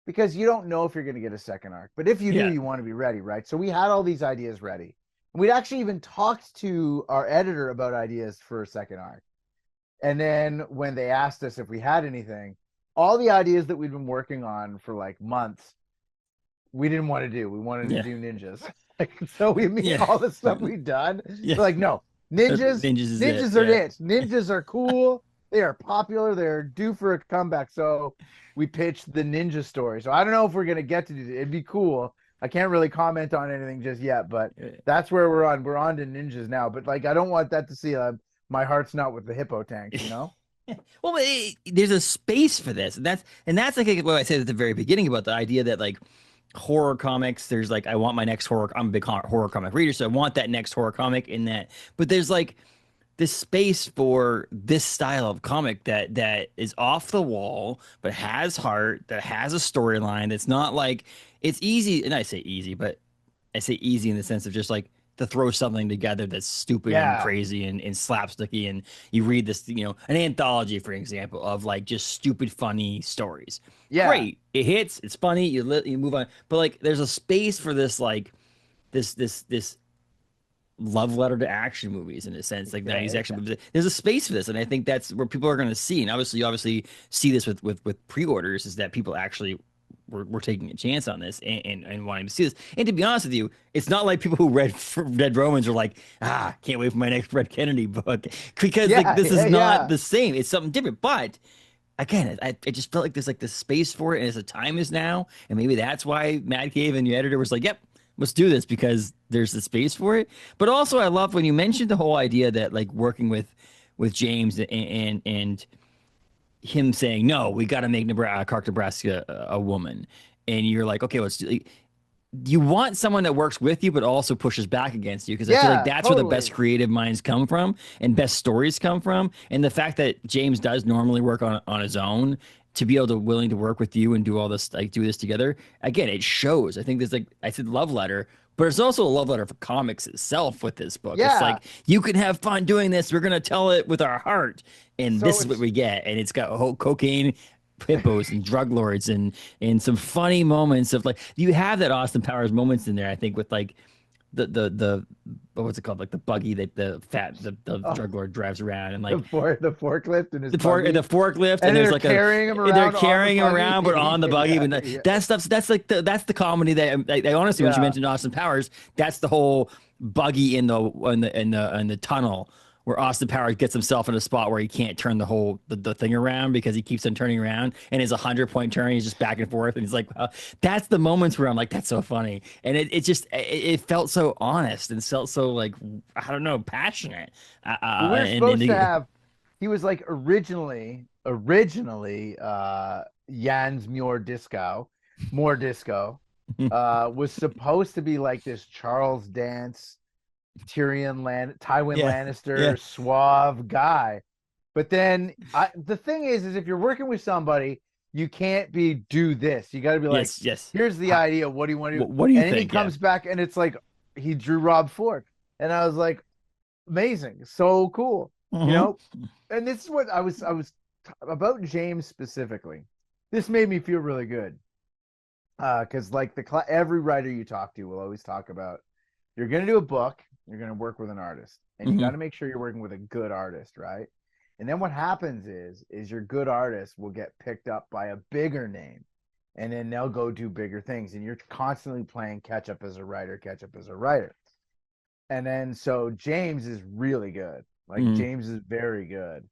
Speaker 2: because you don't know if you're going to get a second arc, but if you do, you want to be ready, right? So we had all these ideas ready. We'd actually even talked to our editor about ideas for a second arc. And then when they asked us if we had anything, all the ideas that we'd been working on for like months, we didn't want to do. We wanted to do ninjas. So all the stuff we'd done, we're like, no, ninjas are it. Ninjas are cool. They are popular. They're due for a comeback. So we pitched the ninja story. So I don't know if we're gonna get to do it. It'd be cool. I can't really comment on anything just yet, but that's where we're on. We're on to ninjas now. But like, I don't want that to see my heart's not with the hippo tanks, you know?
Speaker 1: Well, there's a space for this, and that's like what I said at the very beginning about the idea that like horror comics. There's like I want my next horror. I'm a big horror comic reader, so I want that next horror comic in that. But there's like this space for this style of comic that is off the wall, but has heart, that has a storyline. That's not like it's easy, and I say easy, but I say easy in the sense of just like to throw something together that's stupid and
Speaker 2: Yeah.
Speaker 1: crazy and slapsticky. And you read this, an anthology, for example, of like just stupid, funny stories.
Speaker 2: Yeah.
Speaker 1: Great. It hits, it's funny, you move on. But like there's a space for this, like this love letter to action movies in a sense, like 90s
Speaker 2: Okay.
Speaker 1: action movies. There's a space for this. And I think that's where people are going to see. And obviously, you obviously see this with pre-orders is that people actually we're taking a chance on this and wanting to see this. And to be honest with you, it's not like people who read Dead Romans are like, can't wait for my next Red Kennedy book because like
Speaker 2: Yeah.
Speaker 1: this is
Speaker 2: Yeah.
Speaker 1: not
Speaker 2: Yeah.
Speaker 1: the same. It's something different. But again, I just felt like there's like this space for it, and as the time is now, and maybe that's why Mad Cave and your editor was like, "Yep, let's do this," because there's the space for it. But also, I love when you mentioned the whole idea that like working with James and him saying, "No, we got to make Nebraska a woman," and you're like, "Okay, let's do." Like, you want someone that works with you, but also pushes back against you because I feel like
Speaker 2: Yeah.
Speaker 1: that's where the best
Speaker 2: Totally.
Speaker 1: creative minds come from and best stories come from. And the fact that James does normally work on his own to be able to willing to work with you and do all this, like do this together, again, it shows. I think there's like I said, love letter, but it's also a love letter for comics itself with this book. It's
Speaker 2: Yeah.
Speaker 1: like you can have fun doing this. We're gonna tell it with our heart, and
Speaker 2: So
Speaker 1: this is what
Speaker 2: it's
Speaker 1: we get. And it's got a whole cocaine hippos and drug lords and some funny moments of like you have that Austin Powers moments in there. I think with like the what's it called, like the buggy that the
Speaker 2: oh,
Speaker 1: drug lord drives around and
Speaker 2: the
Speaker 1: like
Speaker 2: forklift and his
Speaker 1: the
Speaker 2: buggy,
Speaker 1: forklift and
Speaker 2: and
Speaker 1: there's
Speaker 2: they're
Speaker 1: like a
Speaker 2: carrying him
Speaker 1: they're
Speaker 2: around on the
Speaker 1: carrying him
Speaker 2: buggy.
Speaker 1: around but on the buggy,
Speaker 2: Yeah.
Speaker 1: but
Speaker 2: Yeah.
Speaker 1: that stuff's that's the comedy that I honestly, when you
Speaker 2: Yeah.
Speaker 1: mentioned Austin Powers, that's the whole buggy in the tunnel where Austin Powers gets himself in a spot where he can't turn the thing around because he keeps on turning around and his 100-point turn, he's just back and forth and he's like, that's the moments where I'm like, that's so funny. And it felt so honest and felt so like, I don't know, passionate.
Speaker 2: Well, we're
Speaker 1: And
Speaker 2: supposed to have. He was like originally Jans More Disco, was supposed to be like this Charles Dance, Tywin
Speaker 1: yeah, yeah,
Speaker 2: Lannister, suave guy. But then the thing is if you're working with somebody, you can't do this. You got to be like,
Speaker 1: yes, yes.
Speaker 2: here's the
Speaker 1: How,
Speaker 2: idea. What do you want to do?
Speaker 1: what do you
Speaker 2: And then he
Speaker 1: think? Yeah.
Speaker 2: comes back and it's like he drew Rob Ford. And I was like, amazing, so cool, you
Speaker 1: Hmm.
Speaker 2: know. And this is what I was about James specifically. This made me feel really good because like every writer you talk to will always talk about you're going to do a book, you're going to work with an artist, and you got
Speaker 1: Hmm.
Speaker 2: to make sure you're working with a good artist, right? And then what happens is your good artist will get picked up by a bigger name, and then they'll go do bigger things, and you're constantly playing catch up as a writer. And then so James is really good. Like
Speaker 1: Hmm.
Speaker 2: James is very good.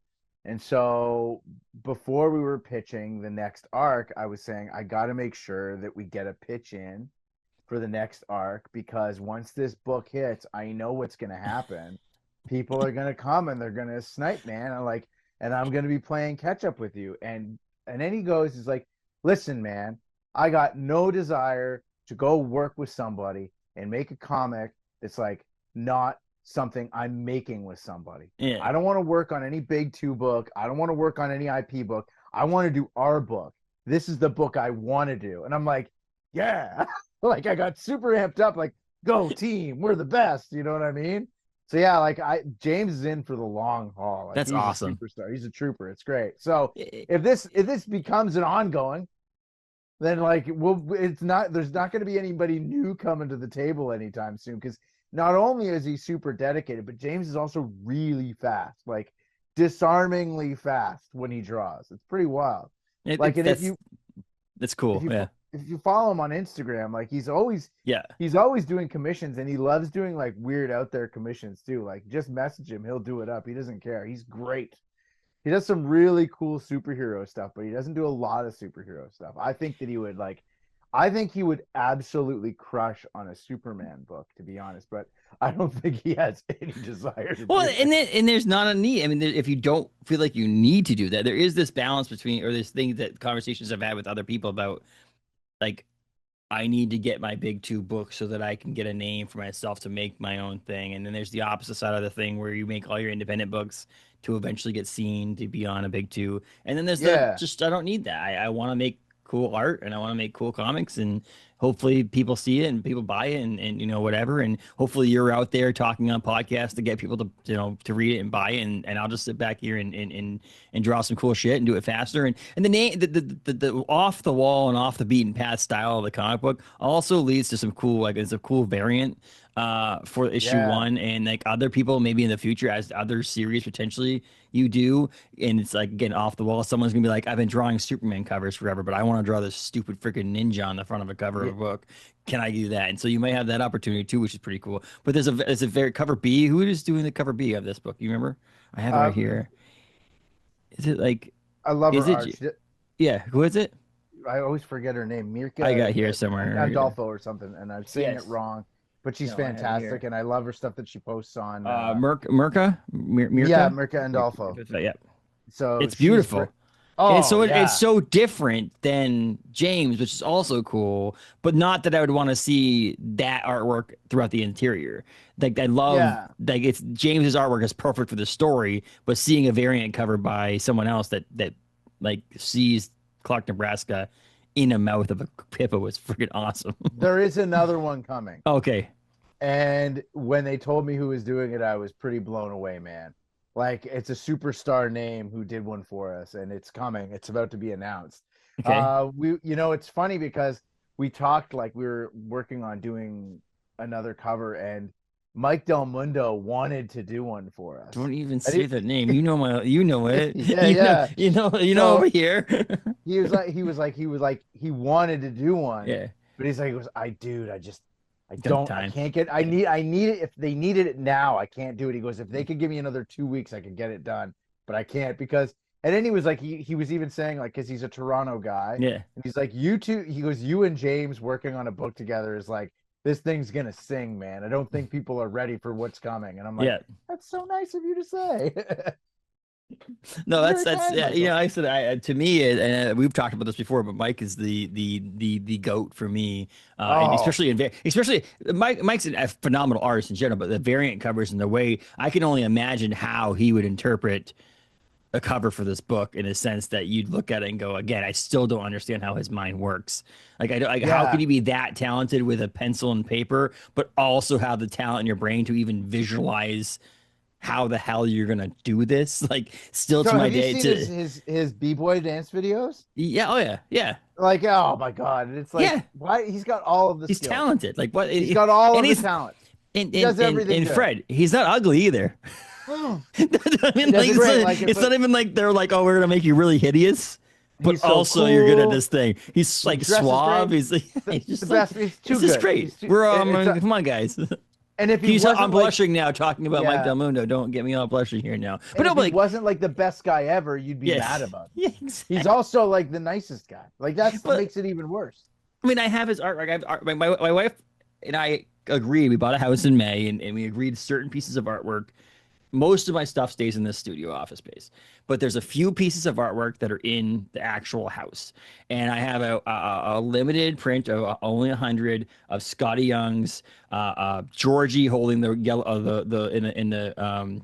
Speaker 2: And so before we were pitching the next arc, I was saying I got to make sure that we get a pitch in for the next arc because once this book hits, I know what's going to happen. People are going to come and they're going to snipe, man. And I'm going to be playing catch up with you. And then he goes, he's like, listen, man, I got no desire to go work with somebody and make a comic that's like not something I'm making with somebody.
Speaker 1: Yeah.
Speaker 2: I don't want to work on any big two book. I don't want to work on any IP book. I want to do our book. This is the book I want to do. And I'm like, yeah. Like I got super amped up, like, go team, we're the best. You know what I mean? So yeah, like James is in for the long haul. Like
Speaker 1: That's
Speaker 2: he's a
Speaker 1: awesome.
Speaker 2: superstar. He's a trooper. It's great. So
Speaker 1: Eh,
Speaker 2: if this becomes an ongoing, then like it's not there's not going to be anybody new coming to the table anytime soon because not only is he super dedicated, but James is also really fast, like disarmingly fast when he draws. It's pretty wild. Like, and
Speaker 1: that's
Speaker 2: if
Speaker 1: cool.
Speaker 2: you
Speaker 1: Yeah.
Speaker 2: if you follow him on Instagram, like
Speaker 1: Yeah.
Speaker 2: he's always doing commissions and he loves doing like weird out there commissions too. Like just message him, he'll do it up. He doesn't care. He's great. He does some really cool superhero stuff, but he doesn't do a lot of superhero stuff. I think that he would like I think he would absolutely crush on a Superman book, to be honest, but I don't think he has any desire to
Speaker 1: Well,
Speaker 2: do it.
Speaker 1: and there's not a need. I mean, if you don't feel like you need to do that, there is this balance between, or this thing that conversations I've had with other people about, like, I need to get my big two books so that I can get a name for myself to make my own thing. And then there's the opposite side of the thing where you make all your independent books to eventually get seen to be on a big two. And then there's the
Speaker 2: Yeah.
Speaker 1: just I don't need that. I want to make cool art and I want to make cool comics and hopefully people see it and people buy it and whatever. And hopefully you're out there talking on podcasts to get people to to read it and buy it and I'll just sit back here and draw some cool shit and do it faster. And the name the off the wall and off the beaten path style of the comic book also leads to some cool, like it's a cool variant for issue
Speaker 2: Yeah.
Speaker 1: one, and like other people maybe in the future as other series potentially you do, and it's like again off the wall, someone's gonna be like, I've been drawing Superman covers forever, but I want to draw this stupid freaking ninja on the front of a cover
Speaker 2: Yeah.
Speaker 1: of a book. Can I do that? And so you may have that opportunity too, which is pretty cool. But there's a very cover B. Who is doing the cover B of this book? You remember? I have it right
Speaker 2: Um,
Speaker 1: here. Is it like?
Speaker 2: I love
Speaker 1: Is
Speaker 2: her
Speaker 1: it?
Speaker 2: art.
Speaker 1: Yeah. Who is it?
Speaker 2: I always forget her name,
Speaker 1: I got
Speaker 2: Mirka
Speaker 1: here somewhere.
Speaker 2: Andolfo or something, and I'm saying it
Speaker 1: Yes.
Speaker 2: wrong, but she's
Speaker 1: No, I have it
Speaker 2: fantastic,
Speaker 1: here.
Speaker 2: and I love her stuff that she posts on.
Speaker 1: Mirka.
Speaker 2: Yeah, Mirka Andolfo.
Speaker 1: Yeah.
Speaker 2: So
Speaker 1: It's
Speaker 2: she's
Speaker 1: beautiful.
Speaker 2: great.
Speaker 1: And
Speaker 2: Oh
Speaker 1: it's
Speaker 2: yeah,
Speaker 1: so different than James, which is also cool, but not that I would want to see that artwork throughout the interior. Like I love
Speaker 2: yeah.
Speaker 1: like it's James's artwork is perfect for the story, but seeing a variant covered by someone else that like sees Clark, Nebraska in a mouth of a hippo was freaking awesome.
Speaker 2: There is another one coming,
Speaker 1: Okay.
Speaker 2: and when they told me who was doing it, I was pretty blown away, man. Like it's a superstar name who did one for us, and it's coming. It's about to be announced.
Speaker 1: Okay.
Speaker 2: It's funny because we talked like we were working on doing another cover, and Mike Del Mundo wanted to do one for us.
Speaker 1: Don't even
Speaker 2: And
Speaker 1: say the name. You know it.
Speaker 2: yeah, yeah.
Speaker 1: You know
Speaker 2: So
Speaker 1: over here.
Speaker 2: he wanted to do one,
Speaker 1: Yeah.
Speaker 2: but he's like, he goes, dude, I
Speaker 1: Don't have
Speaker 2: don't, I
Speaker 1: time.
Speaker 2: can't get, I need it. If they needed it now, I can't do it. He goes, if they could give me another 2 weeks, I could get it done, but I can't because, and then he was like, he was even saying like, cause he's a Toronto guy,
Speaker 1: Yeah.
Speaker 2: and he's like, you two, he goes, you and James working on a book together is like, this thing's gonna sing, man. I don't think people are ready for what's coming. And I'm like,
Speaker 1: Yeah.
Speaker 2: that's so nice of you to say.
Speaker 1: No,
Speaker 2: Very
Speaker 1: that's
Speaker 2: kind,
Speaker 1: yeah.
Speaker 2: Michael.
Speaker 1: I said to me, and we've talked about this before, but Mike is the goat for me, and
Speaker 2: Oh,
Speaker 1: especially Mike's a phenomenal artist in general, but the variant covers and the way I can only imagine how he would interpret a cover for this book in a sense that you'd look at it and go, again, I still don't understand how his mind works. Like, I don't, like, how could
Speaker 2: yeah.
Speaker 1: he be that talented with a pencil and paper, but also have the talent in your brain to even visualize how the hell you're gonna do this? Like, still to
Speaker 2: So
Speaker 1: my
Speaker 2: have you
Speaker 1: day,
Speaker 2: seen
Speaker 1: to
Speaker 2: his b-boy dance videos?
Speaker 1: yeah, oh yeah, yeah,
Speaker 2: Like, oh my God. It's like,
Speaker 1: yeah.
Speaker 2: why he's got all of the
Speaker 1: He's
Speaker 2: skills.
Speaker 1: talented. Like what?
Speaker 2: He's got all
Speaker 1: And
Speaker 2: of the
Speaker 1: he's
Speaker 2: talent. He does
Speaker 1: and
Speaker 2: everything
Speaker 1: and
Speaker 2: good.
Speaker 1: Fred, he's not ugly either.
Speaker 2: Mm.
Speaker 1: I
Speaker 2: He
Speaker 1: mean,
Speaker 2: does
Speaker 1: like,
Speaker 2: it great.
Speaker 1: it's not even like they're like, oh, we're gonna make you really hideous, but
Speaker 2: He's so
Speaker 1: also you're good at
Speaker 2: cool.
Speaker 1: this thing. He's
Speaker 2: He
Speaker 1: like
Speaker 2: dresses
Speaker 1: suave.
Speaker 2: great.
Speaker 1: He's like,
Speaker 2: The,
Speaker 1: he's
Speaker 2: the
Speaker 1: just like,
Speaker 2: best. He's too
Speaker 1: this is
Speaker 2: good.
Speaker 1: great.
Speaker 2: He's too,
Speaker 1: We're
Speaker 2: it's a,
Speaker 1: come on, guys.
Speaker 2: and if he
Speaker 1: I'm
Speaker 2: wasn't like,
Speaker 1: blushing now talking about Mike
Speaker 2: yeah,
Speaker 1: Del Mundo. Don't get me all blushing here now. But
Speaker 2: and
Speaker 1: no,
Speaker 2: if
Speaker 1: but
Speaker 2: he
Speaker 1: like,
Speaker 2: wasn't like the best guy ever, you'd be mad
Speaker 1: yes,
Speaker 2: about him.
Speaker 1: yeah,
Speaker 2: He's
Speaker 1: exactly.
Speaker 2: also like the nicest guy. Like that's
Speaker 1: But
Speaker 2: makes it even worse.
Speaker 1: I mean, I have his artwork. My wife and I agreed. We bought a house in May, and we agreed certain pieces of artwork. Most of my stuff stays in the studio office space, but there's a few pieces of artwork that are in the actual house. And I have a limited print of only 100 of Scotty Young's Georgie holding the yellow in the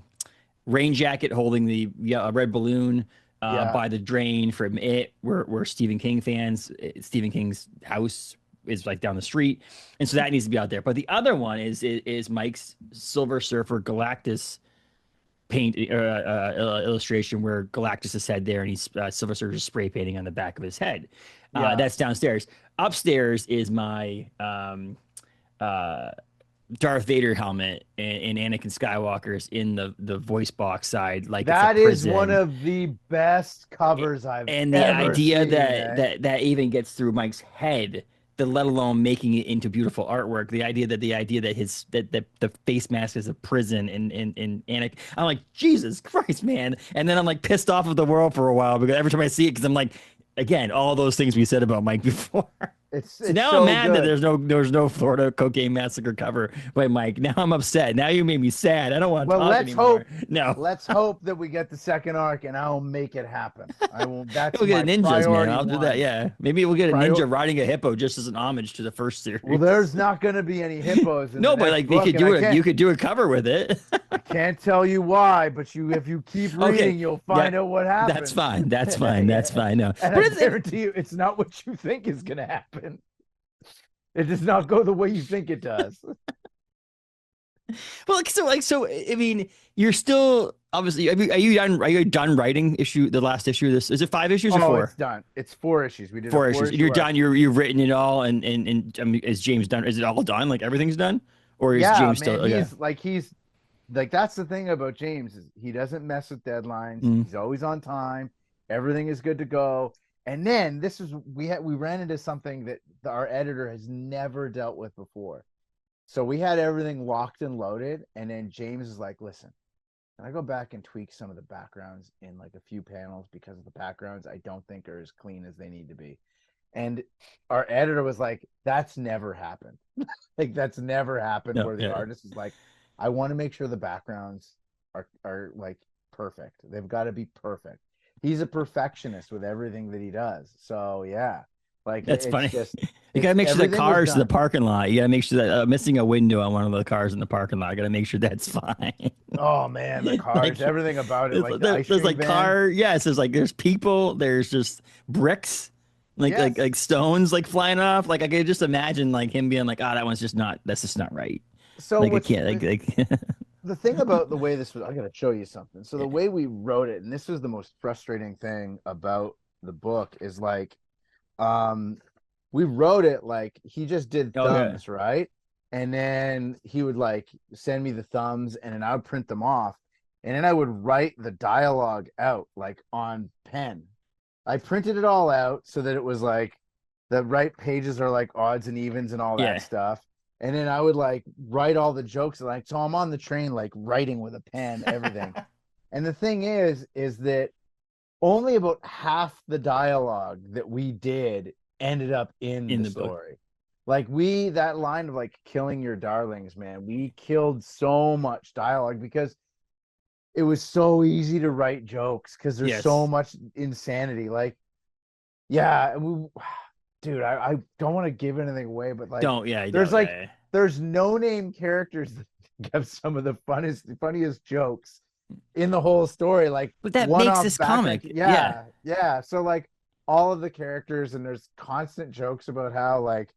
Speaker 1: rain jacket holding the red balloon
Speaker 2: Yeah.
Speaker 1: by the drain from it. We're Stephen King fans. Stephen King's house is like down the street, and so that needs to be out there. But the other one is Mike's Silver Surfer Galactus paint illustration where Galactus' head there, and he's Silver Surfer spray painting on the back of his head.
Speaker 2: Yeah.
Speaker 1: That's downstairs. Upstairs is my uh, Darth Vader helmet and Anakin Skywalker's in the voice box side, like it's a
Speaker 2: That is one
Speaker 1: prison.
Speaker 2: of the best covers I've
Speaker 1: And the
Speaker 2: ever
Speaker 1: idea
Speaker 2: seen, man.
Speaker 1: that even gets through Mike's head let alone making it into beautiful artwork. The idea that his that the face mask is a prison and I'm like, Jesus Christ, man. And then I'm like pissed off of the world for a while because every time I see it, because I'm like, again, all those things we said about Mike before. So
Speaker 2: It's
Speaker 1: now I'm
Speaker 2: so
Speaker 1: mad that
Speaker 2: good.
Speaker 1: there's no Florida Cocaine Massacre cover by Mike. Now I'm upset. Now you made me sad. I don't want to
Speaker 2: Well,
Speaker 1: talk anymore. No.
Speaker 2: let's hope that we get the second arc, and I'll make it happen. I will. That's
Speaker 1: We'll
Speaker 2: my
Speaker 1: get ninjas, man.
Speaker 2: priority
Speaker 1: I'll do that.
Speaker 2: one.
Speaker 1: Yeah. Maybe we'll get a
Speaker 2: Prior.
Speaker 1: ninja riding a hippo just as an homage to the first
Speaker 2: Well,
Speaker 1: series.
Speaker 2: there's not going to be any hippos in the
Speaker 1: No, but
Speaker 2: next
Speaker 1: like we
Speaker 2: book,
Speaker 1: could
Speaker 2: and
Speaker 1: do it. You could do a cover with it.
Speaker 2: I can't tell you why, but if you keep
Speaker 1: Okay.
Speaker 2: reading, you'll
Speaker 1: Yeah.
Speaker 2: find out what
Speaker 1: That's
Speaker 2: happens.
Speaker 1: fine. That's fine. That's
Speaker 2: Yeah.
Speaker 1: fine. No.
Speaker 2: And
Speaker 1: But
Speaker 2: I guarantee you, it's not what you think is going to happen. It does not go the way you think it does.
Speaker 1: well, so I mean, you're still obviously are you done writing the last issue of this? Is it 5 issues or
Speaker 2: Oh,
Speaker 1: 4?
Speaker 2: it's done. It's 4 issues. We did a
Speaker 1: 4
Speaker 2: 4
Speaker 1: issues.
Speaker 2: issue
Speaker 1: You're
Speaker 2: arc.
Speaker 1: done. You've written it all and I mean, is James done? Is it all done? Like everything's done? Or is
Speaker 2: Yeah,
Speaker 1: James still
Speaker 2: man.
Speaker 1: okay?
Speaker 2: He's like that's the thing about James is he doesn't mess with deadlines.
Speaker 1: Mm.
Speaker 2: He's always on time. Everything is good to go. And then we ran into something that our editor has never dealt with before. So we had everything locked and loaded, and then James is like, "Listen, can I go back and tweak some of the backgrounds in like a few panels because the backgrounds I don't think are as clean as they need to be." And our editor was like, "That's never happened. Like that's never happened."
Speaker 1: No,
Speaker 2: Where the
Speaker 1: yeah.
Speaker 2: artist is like, "I want to make sure the backgrounds are like perfect. They've got to be perfect." He's a perfectionist with everything that he does. So yeah, like
Speaker 1: That's
Speaker 2: it's
Speaker 1: funny.
Speaker 2: just
Speaker 1: You gotta make sure the
Speaker 2: everything was
Speaker 1: cars in the
Speaker 2: done.
Speaker 1: parking lot. You gotta make sure that missing a window on one of the cars in the parking lot. I gotta make sure that's fine.
Speaker 2: Oh man, the
Speaker 1: like
Speaker 2: cars, everything about it, like the ice
Speaker 1: there's
Speaker 2: cream
Speaker 1: like
Speaker 2: van.
Speaker 1: yes, there's people, there's just bricks,
Speaker 2: Yes.
Speaker 1: like stones like flying off. Like I could just imagine like him being like, oh, that's just not right.
Speaker 2: So
Speaker 1: Like I
Speaker 2: what's
Speaker 1: can't like
Speaker 2: the thing about the way this was, I gotta show you something. So the way we wrote it, and this was the most frustrating thing about the book, is like, um, we wrote it like he just did
Speaker 1: okay.
Speaker 2: thumbs, right? And then he would like send me the thumbs, and then I would print them off, and then I would write the dialogue out like on pen. I printed it all out so that it was like the right pages are like odds and evens and all that
Speaker 1: Yeah.
Speaker 2: stuff. And then I would like write all the jokes like so I'm on the train like writing with a pen, everything. And the thing is that only about half the dialogue that we did ended up in
Speaker 1: In
Speaker 2: the
Speaker 1: the book.
Speaker 2: story. Like that line of like killing your darlings, man, we killed so much dialogue because it was so easy to write jokes because there's so
Speaker 1: Yes.
Speaker 2: much insanity. Like, yeah, dude, I don't want to give anything away, but like,
Speaker 1: Don't yeah, I
Speaker 2: there's
Speaker 1: don't.
Speaker 2: like,
Speaker 1: Yeah.
Speaker 2: there's no name characters that have some of the funniest jokes in the whole story. Like
Speaker 1: But that
Speaker 2: one
Speaker 1: makes
Speaker 2: off
Speaker 1: this
Speaker 2: background.
Speaker 1: comic. Yeah.
Speaker 2: Yeah, yeah. So like all of the characters, and there's constant jokes about how like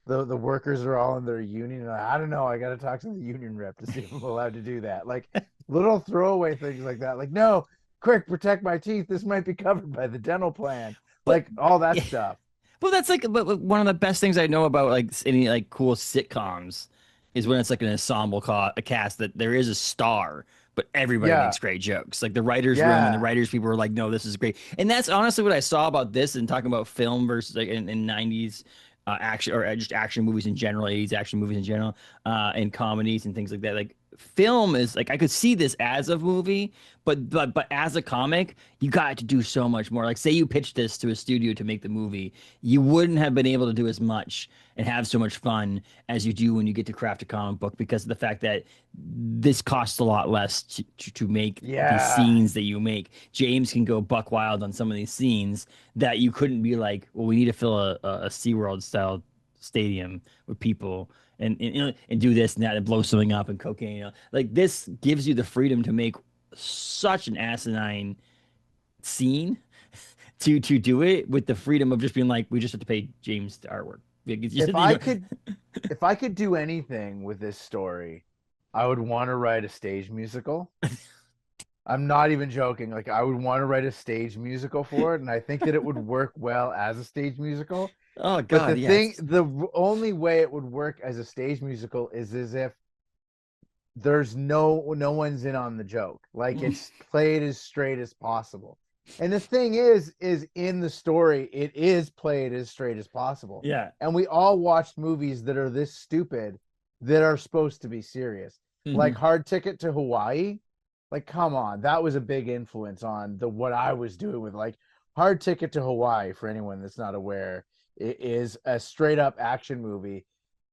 Speaker 2: the workers are all in their union. And I don't know. I got to talk to the union rep to see if I'm allowed to do that. Like little throwaway things like that. Like, no, quick, protect my teeth. This might be covered by the dental plan.
Speaker 1: But
Speaker 2: Like all that
Speaker 1: yeah.
Speaker 2: stuff.
Speaker 1: Well, that's like but one of the best things I know about like any like cool sitcoms is when it's like an a cast that there is a star, but everybody
Speaker 2: Yeah,
Speaker 1: makes great jokes. Like the writers' room and the
Speaker 2: yeah,
Speaker 1: writers people are like, no, this is great. And that's honestly what I saw about this and talking about film versus like in 90s action or just action movies in general, 80s action movies in general, and comedies and things like that. Like film is like I could see this as a movie, but as a comic, you got to do so much more. Like say you pitched this to a studio to make the movie, you wouldn't have been able to do as much and have so much fun as you do when you get to craft a comic book because of the fact that this costs a lot less to make these
Speaker 2: yeah.
Speaker 1: scenes that you make. James can go buck wild on some of these scenes that you couldn't be like, well, we need to fill a SeaWorld style stadium with people and you know and do this and that and blow something up and cocaine. You know? Like this gives you the freedom to make such an asinine scene to do it with the freedom of just being like, we just have to pay James the artwork. Like, it's just,
Speaker 2: If
Speaker 1: you
Speaker 2: I
Speaker 1: know,
Speaker 2: could, if I could do anything with this story, I would want to write a stage musical. I'm not even joking. Like I would want to write a stage musical for it, and I think that it would work well as a stage musical.
Speaker 1: oh
Speaker 2: But
Speaker 1: God, yes.
Speaker 2: the only way it would work as a stage musical is as if there's no one's in on the joke. Like it's played as straight as possible. And the thing is in the story, it is played as straight as possible.
Speaker 1: Yeah.
Speaker 2: And we all watched movies that are this stupid that are supposed to be serious. Like Hard Ticket to Hawaii. Like, come on, that was a big influence on what I was doing with like Hard Ticket to Hawaii, for anyone that's not aware. It is a straight up action movie,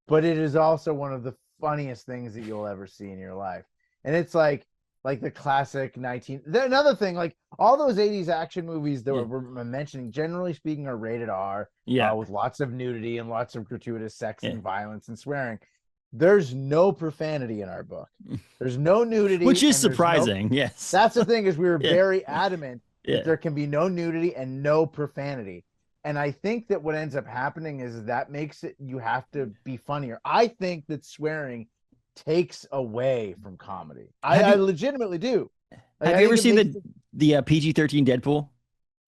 Speaker 2: but it is also one of the funniest things that you'll ever see in your life. And it's like the classic 19 another thing, like all those 80s action movies that we're mentioning, generally speaking, are rated R, with lots of nudity and lots of gratuitous sex and violence and swearing. There's no profanity in our book. There's no nudity,
Speaker 1: which is surprising. Yes,
Speaker 2: that's the thing, is we were very adamant that there can be no nudity and no profanity. And I think that what ends up happening is that makes it, you have to be funnier. I think that swearing takes away from comedy. I legitimately do.
Speaker 1: Like, have you ever seen the PG-13 Deadpool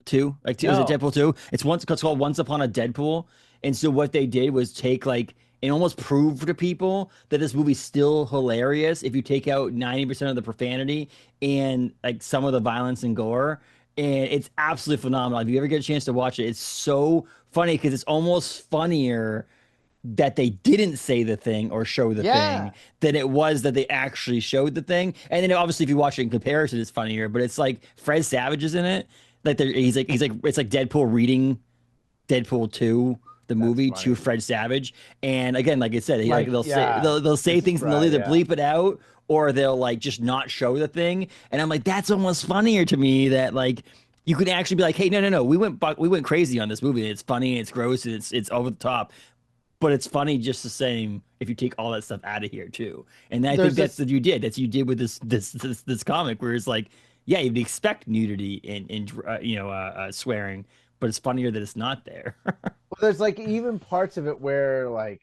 Speaker 1: 2? Like, was it Deadpool 2? It's called Once Upon a Deadpool. And so what they did was take like and almost prove to people that this movie's still hilarious if you take out 90% of the profanity and like some of the violence and gore. And it's absolutely phenomenal. If you ever get a chance to watch it, it's so funny because it's almost funnier that they didn't say the thing or show the thing than it was that they actually showed the thing. And then obviously if you watch it in comparison, it's funnier, but it's like Fred Savage is in it. Like he's like it's like Deadpool reading Deadpool 2, the movie, to Fred Savage. And again, like I said, they'll say things and they'll either bleep it out or they'll like just not show the thing. And I'm like, that's almost funnier to me, that like you could actually be like, hey, no, we went crazy on this movie. It's funny, it's gross, it's over the top. But it's funny just the same if you take all that stuff out of here too. And I think that's what you did. That's what you did with this comic, where it's like, yeah, you'd expect nudity and swearing, but it's funnier that it's not there.
Speaker 2: Well, there's like even parts of it where like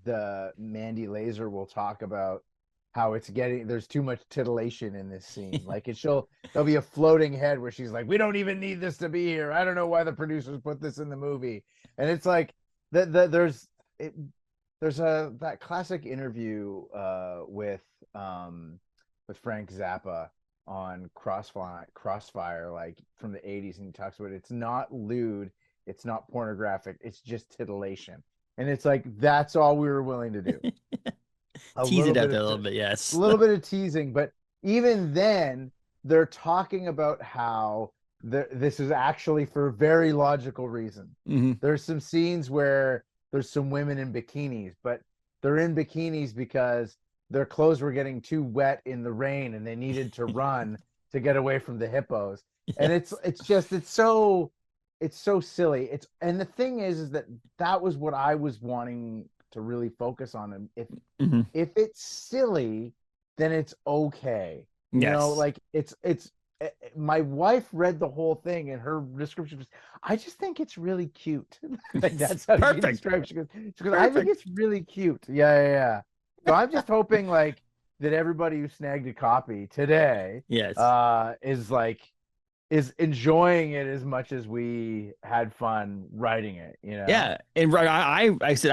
Speaker 2: the Mandy Laser will talk about how there's too much titillation in this scene. Like there'll be a floating head where she's like, we don't even need this to be here. I don't know why the producers put this in the movie. And it's like there's that classic interview with Frank Zappa on Crossfire, like from the 80s, and he talks about it's not lewd, it's not pornographic, it's just titillation. And it's like, that's all we were willing to do.
Speaker 1: Tease it out there a little bit, yes.
Speaker 2: A little bit of teasing, but even then they're talking about how this is actually for a very logical reason. There's some scenes where there's some women in bikinis, but they're in bikinis because their clothes were getting too wet in the rain and they needed to run to get away from the hippos. And it's so silly. And the thing is that was what I was wanting to really focus on. If it's silly, then it's okay. You know, like it's my wife read the whole thing and her description was, I just think it's really cute. Like, that's how she describes it. She goes, I think it's really cute. Yeah. So I'm just hoping like that everybody who snagged a copy today is enjoying it as much as we had fun writing it, you know?
Speaker 1: Yeah. And I said,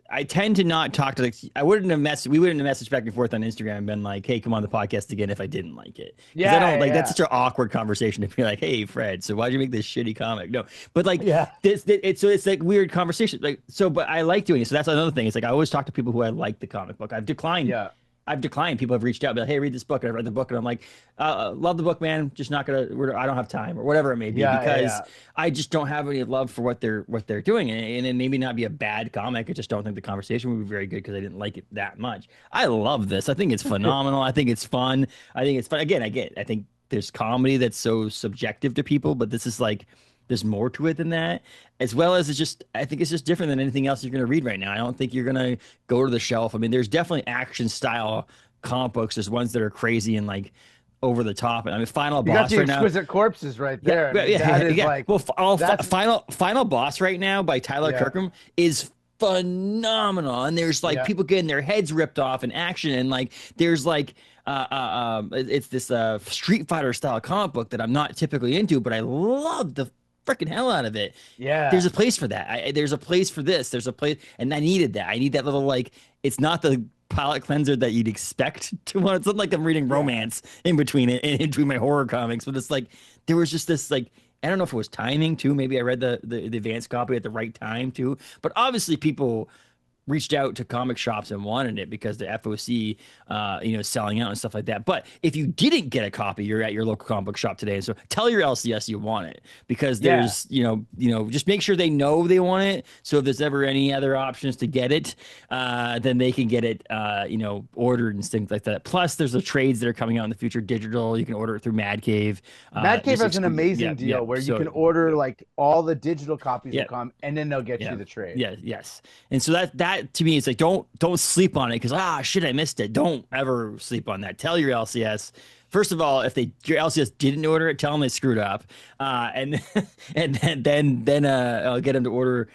Speaker 1: I tend to not talk to, like, we wouldn't have messaged back and forth on Instagram and been like, hey, come on the podcast again if I didn't like it. Yeah. I don't like, that's such an awkward conversation to be like, hey, Fred, so why'd you make this shitty comic? No, but like, it's like weird conversation. Like, so, but I like doing it. So that's another thing. It's like, I always talk to people who I like the comic book. I've declined. People have reached out, be like, hey, read this book. And I read the book and I'm like, love the book, man. Just not I don't have time or whatever it may be, because I just don't have any love for what they're doing. And it maybe not be a bad comic. I just don't think the conversation would be very good because I didn't like it that much. I love this. I think it's phenomenal. I think it's fun. Again, I think there's comedy that's so subjective to people, but this is like, there's more to it than that, as well as I think it's just different than anything else you're going to read right now. I don't think you're going to go to the shelf. I mean, there's definitely action style comic books. There's ones that are crazy and like over the top. I mean, Final Boss right now.
Speaker 2: Exquisite Corpses right there.
Speaker 1: Final Boss right now by Tyler Kirkham is phenomenal. And there's like people getting their heads ripped off in action. And like, there's like, it's this Street Fighter style comic book that I'm not typically into, but I love the freaking hell out of it. There's a place for that. There's a place for this. There's a place, and I needed that. I need that little, like, it's not the palate cleanser that you'd expect to want. It's not like I'm reading romance in between it, in between my horror comics, but it's like there was just this like I don't know if it was timing too. Maybe I read the advanced copy at the right time too. But obviously people reached out to comic shops and wanted it because the FOC, selling out and stuff like that. But if you didn't get a copy, you're at your local comic book shop today. So tell your LCS you want it because there's, just make sure they know they want it. So if there's ever any other options to get it, then they can get it, ordered and things like that. Plus, there's the trades that are coming out in the future, digital. You can order it through Mad Cave.
Speaker 2: Mad Cave has an amazing deal where you can order like all the digital copies will come, and then they'll get you the trade.
Speaker 1: Yeah, yes. And so that to me, it's like don't sleep on it because shit, I missed it. Don't ever sleep on that. Tell your LCS. First of all, if your LCS didn't order it, tell them they screwed up, and then I'll get them to order,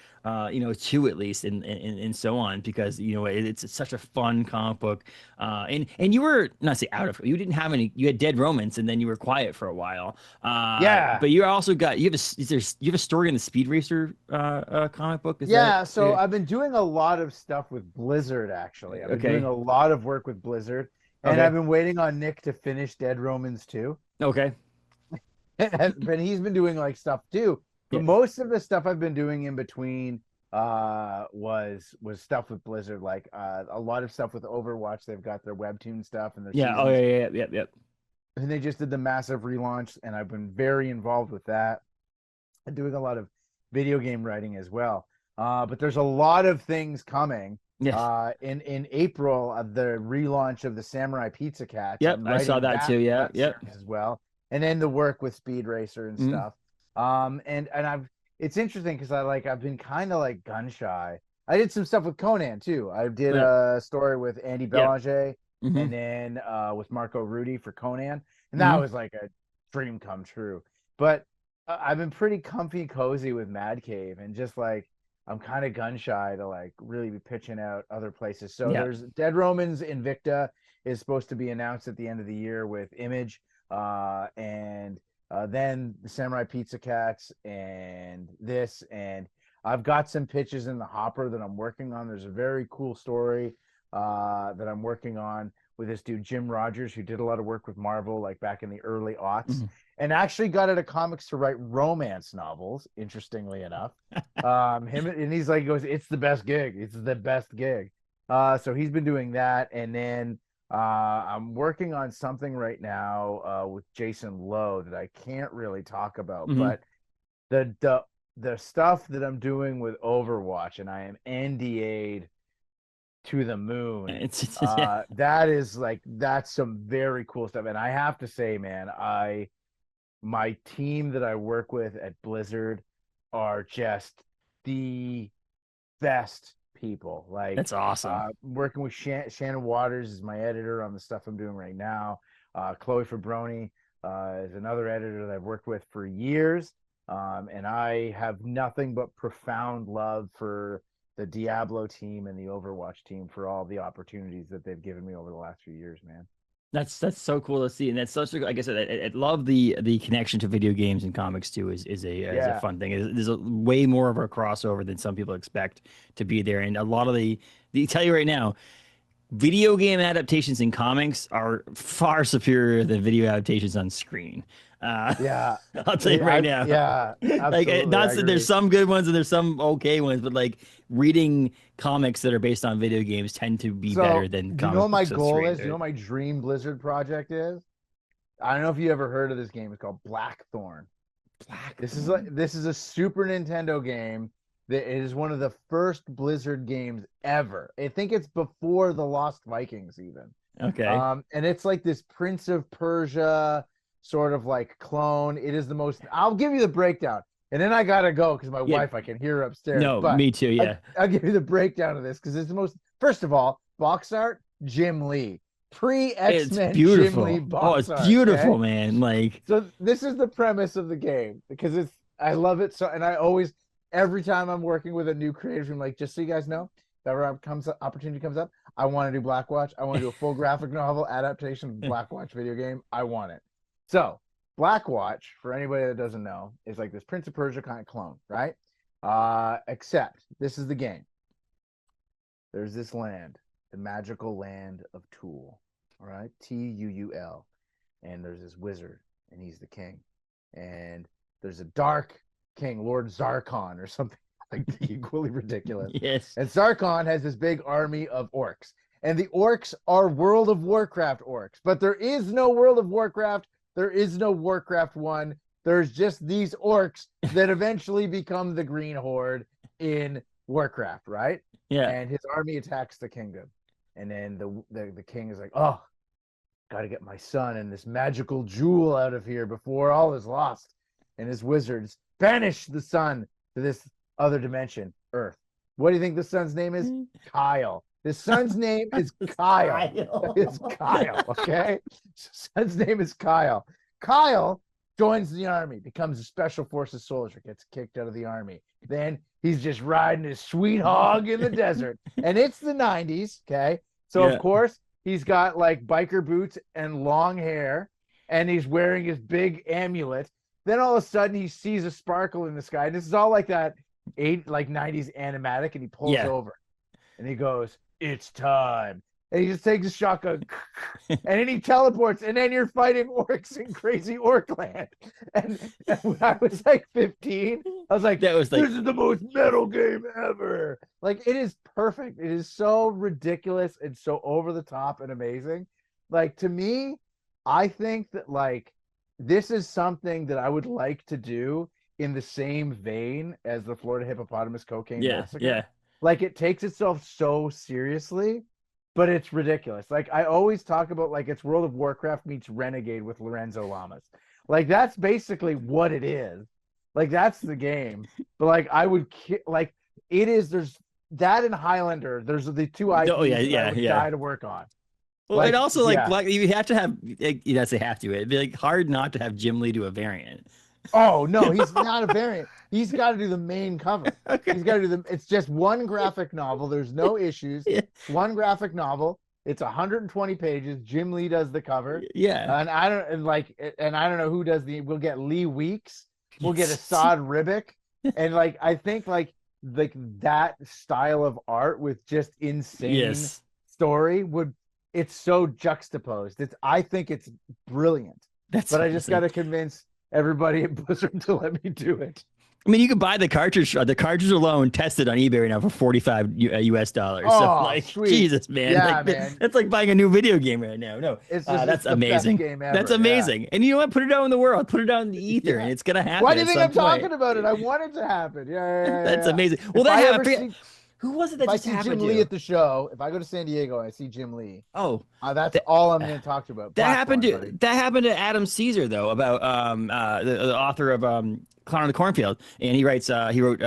Speaker 1: two at least, and so on because it's such a fun comic book, and you were not say out of you didn't have any you had Dead Romans and then you were quiet for a while, but you also got you have a story in the Speed Racer comic book.
Speaker 2: I've been doing a lot of stuff with Blizzard actually. I've been doing a lot of work with Blizzard. And I've been waiting on Nick to finish Dead Romans 2.
Speaker 1: Okay.
Speaker 2: But he's been doing like stuff too. But most of the stuff I've been doing in between was stuff with Blizzard, like a lot of stuff with Overwatch. They've got their webtoon stuff and their
Speaker 1: seasons.
Speaker 2: And they just did the massive relaunch, and I've been very involved with that. I'm doing a lot of video game writing as well. But there's a lot of things coming.
Speaker 1: Yes.
Speaker 2: In April, the relaunch of the Samurai Pizza Cats.
Speaker 1: Yep, I saw that too. Yeah, yep.
Speaker 2: As well, and then the work with Speed Racer and stuff. And it's interesting because I've been kind of like gun shy. I did some stuff with Conan too. I did a story with Andy Belanger, and then with Marco Rudy for Conan, and that was like a dream come true. But I've been pretty comfy cozy with Mad Cave, and just like. I'm kind of gun shy to like really be pitching out other places. So there's Dead Romans Invicta is supposed to be announced at the end of the year with Image, and then the Samurai Pizza Cats and this, and I've got some pitches in the hopper that I'm working on. There's a very cool story that I'm working on with this dude Jim Rogers, who did a lot of work with Marvel like back in the early aughts. And actually got out of comics to write romance novels, interestingly enough. He's like, it's the best gig. It's the best gig. So he's been doing that. And then I'm working on something right now with Jason Lowe that I can't really talk about. But the stuff that I'm doing with Overwatch, and I am NDA'd to the moon. That's some very cool stuff. And I have to say, man, my team that I work with at Blizzard are just the best people. Like
Speaker 1: that's awesome.
Speaker 2: Working with Shannon Waters is my editor on the stuff I'm doing right now. Chloe Fabroni is another editor that I've worked with for years. And I have nothing but profound love for the Diablo team and the Overwatch team for all the opportunities that they've given me over the last few years, man.
Speaker 1: That's so cool to see, and that's such a, like I said, I love the connection to video games and comics too. Is a fun thing. There's a way more of a crossover than some people expect to be there, and a lot of the tell you right now, video game adaptations in comics are far superior than video adaptations on screen. I'll tell you right now.
Speaker 2: Yeah,
Speaker 1: like there's some good ones and there's some okay ones, but like reading comics that are based on video games tend to be better than comics.
Speaker 2: You know what my goal is? You know what my dream Blizzard project is? I don't know if you ever heard of this game. It's called Blackthorn. This is a Super Nintendo game that is one of the first Blizzard games ever. I think it's before the Lost Vikings even.
Speaker 1: Okay.
Speaker 2: And it's like this Prince of Persia sort of like clone. It is the most. I'll give you the breakdown, and then I gotta go because my wife, I can hear her upstairs.
Speaker 1: No, me too. Yeah,
Speaker 2: I'll give you the breakdown of this because it's the most. First of all, box art, Jim Lee, pre-X-Men Jim Lee box art.
Speaker 1: It's beautiful, man. Like,
Speaker 2: so this is the premise of the game because I love it so, and I always every time I'm working with a new creative, I'm like, just so you guys know, if ever opportunity comes up, I want to do Blackwatch. I want to do a full graphic novel adaptation of Blackwatch video game. I want it. So Blackwatch, for anybody that doesn't know, is like this Prince of Persia kind of clone, right? Except this is the game. There's this land. the magical land of Tuul. All right, Tuul, and there's this wizard, and he's the king, and there's a dark king, Lord Zarkon, or something like equally ridiculous.
Speaker 1: Yes.
Speaker 2: And Zarkon has this big army of orcs, and the orcs are World of Warcraft orcs, but there is no World of Warcraft. There is no Warcraft 1. There's just these orcs that eventually become the Green Horde in Warcraft, right?
Speaker 1: Yeah.
Speaker 2: And his army attacks the kingdom. And then the king is like, oh, got to get my son and this magical jewel out of here before all is lost. And his wizards banish the son to this other dimension, Earth. What do you think the son's name is? Kyle. The son's name is Kyle. It's Kyle, okay? Son's name is Kyle. Kyle joins the army, becomes a special forces soldier, gets kicked out of the army. Then he's just riding his sweet hog in the desert. And it's the 90s, okay? So, of course, he's got like biker boots and long hair, and he's wearing his big amulet. Then all of a sudden he sees a sparkle in the sky. This is all like that 90s animatic, and he pulls over and he goes, it's time. And he just takes a shotgun and then he teleports, and then you're fighting orcs in crazy orc land. And when I was like 15, I was like, this is the most metal game ever. Like, it is perfect. It is so ridiculous and so over the top and amazing. Like, to me, I think that like this is something that I would like to do in the same vein as the Florida Hippopotamus Cocaine Massacre.
Speaker 1: Yeah.
Speaker 2: Like, it takes itself so seriously, but it's ridiculous. Like, I always talk about, like, it's World of Warcraft meets Renegade with Lorenzo Lamas. Like, that's basically what it is. Like, that's the game. But, like, I would, like, it is, there's that and Highlander. There's the two IPs I would die to work on.
Speaker 1: Well, like, it also, like, you have to have, you don't say have to, it'd be, like, hard not to have Jim Lee do a variant.
Speaker 2: Oh, no, he's not a variant. He's got to do the main cover. Okay. He's got to do it's just one graphic novel. There's no issues. One graphic novel. It's 120 pages. Jim Lee does the cover.
Speaker 1: Yeah.
Speaker 2: And I don't know who does we'll get Lee Weeks. We'll get Assad Ribic. And like, I think like that style of art with just insane story it's so juxtaposed. I think it's brilliant. But I just got to convince everybody at Blizzard to let me do it.
Speaker 1: I mean, you could buy the cartridge. The cartridge alone tested on eBay right now for $45 US.
Speaker 2: Oh,
Speaker 1: so, like,
Speaker 2: sweet.
Speaker 1: Jesus, man.
Speaker 2: Yeah,
Speaker 1: like,
Speaker 2: man.
Speaker 1: That's like buying a new video game right now. No, that's amazing.
Speaker 2: Game ever.
Speaker 1: That's amazing. Yeah. And you know what? Put it out in the world. Put it out in the ether, and it's gonna happen.
Speaker 2: Why do you think I'm talking about it? I want it to happen. Yeah.
Speaker 1: That's amazing. Well, who was it that just happened?
Speaker 2: If I see Jim Lee at the show, if I go to San Diego and I see Jim Lee, that's all I'm going to talk about.
Speaker 1: That happened to Adam Caesar, though, about the author of Clown in the Cornfield, and he wrote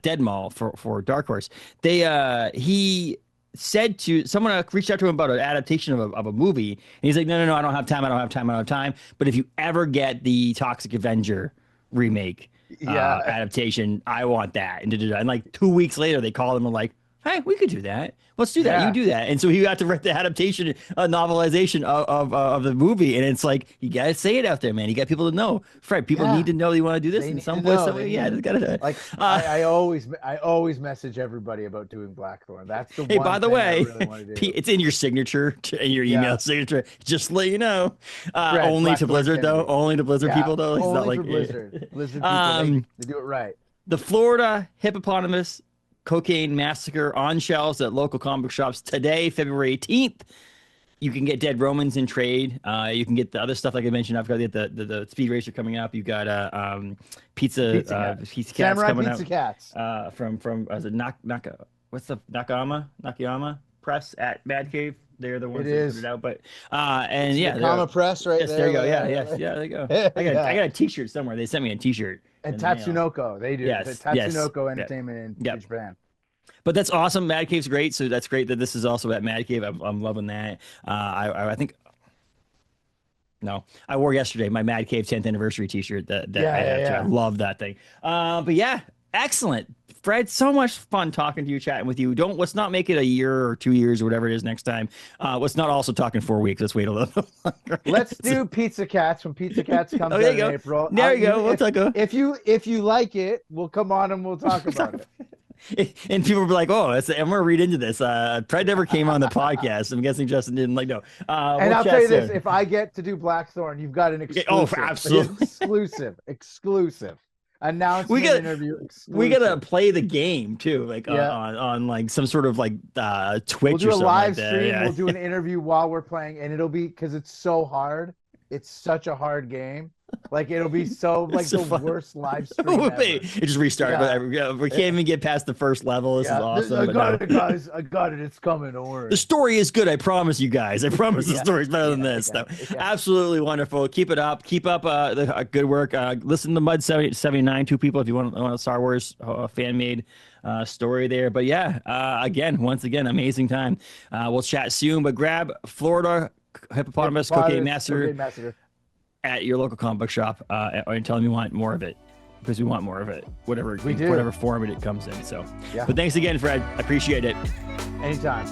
Speaker 1: Dead Mall for Dark Horse. He said to someone reached out to him about an adaptation of a movie, and he's like, no, I don't have time. But if you ever get the Toxic Avenger remake adaptation, I want that. And like 2 weeks later, they called him and like, hey, we could do that. Let's do that. You do that. And so he got to write the adaptation, novelization of the movie. And it's like, you got to say it out there, man. You got people to know. Fred, people need to know you want to do this in some place. Just got to.
Speaker 2: Like, I always message everybody about doing Blackthorn. That's the one.
Speaker 1: Hey, by the way,
Speaker 2: I really want to do.
Speaker 1: It's in your signature, in your email signature. Just to let you know. Only to Blizzard, though. Only to Blizzard people, though. It's not like
Speaker 2: for Blizzard. Blizzard people, they do it right.
Speaker 1: The Florida Hippopotamus Cocaine Massacre on shelves at local comic book shops today, February 18th. You can get Dead Romans in trade. You can get the other stuff like I mentioned. I've got the Speed Racer coming up. You got Pizza Cats
Speaker 2: Samurai
Speaker 1: coming
Speaker 2: Pizza Cats.
Speaker 1: From what's the Nakayama Press at Mad Cave. They're the ones that put it out. But and
Speaker 2: Comma Press right there.
Speaker 1: There you go. There you go. I got a T-shirt somewhere. They sent me a T-shirt.
Speaker 2: And Tatsunoko, they do.
Speaker 1: Yes,
Speaker 2: the Tatsunoko Entertainment in Japan.
Speaker 1: But that's awesome. Mad Cave's great, so that's great that this is also at Mad Cave. I'm loving that. I think. No, I wore yesterday my Mad Cave 10th anniversary T-shirt. I love that thing. But yeah, excellent, Fred. So much fun talking to you, chatting with you. Let's not make it a year or 2 years or whatever it is next time. Let's not also talk in 4 weeks. Let's wait a little longer.
Speaker 2: Let's do Pizza Cats when Pizza Cats comes out in April.
Speaker 1: There you go. We'll talk.
Speaker 2: If you like it, we'll come on and we'll talk about it.
Speaker 1: And people will be like, "Oh, I'm gonna read into this." Pred never came on the podcast. I'm guessing Justin didn't like. No.
Speaker 2: And I'll tell you this: if I get to do Blackthorn, you've got an exclusive.
Speaker 1: Oh, absolutely.
Speaker 2: exclusive announcement interview. Exclusive.
Speaker 1: We gotta play the game too, like on like some sort of like Twitch.
Speaker 2: We'll do
Speaker 1: or
Speaker 2: a
Speaker 1: something
Speaker 2: live
Speaker 1: like
Speaker 2: stream.
Speaker 1: Yeah.
Speaker 2: We'll do an interview while we're playing, and it'll be because it's so hard. It's such a hard game. Like it'll be so like the worst live stream ever.
Speaker 1: It just restart. Yeah. We can't even get past the first level. This is awesome.
Speaker 2: I got it, guys. I got it. It's coming. Don't worry.
Speaker 1: The story is good. I promise you guys. I promise the story's better than this. So, absolutely wonderful. Keep it up. Keep up the good work. Listen to Mud 79, two people if you want a Star Wars fan made story there. But once again, amazing time. We'll chat soon. But grab Florida Hippopotamus Cocaine Massacre at your local comic book shop and tell them you want more of it, because we want more of it, whatever form it comes in. So, but thanks again, Fred. I appreciate it.
Speaker 2: Anytime.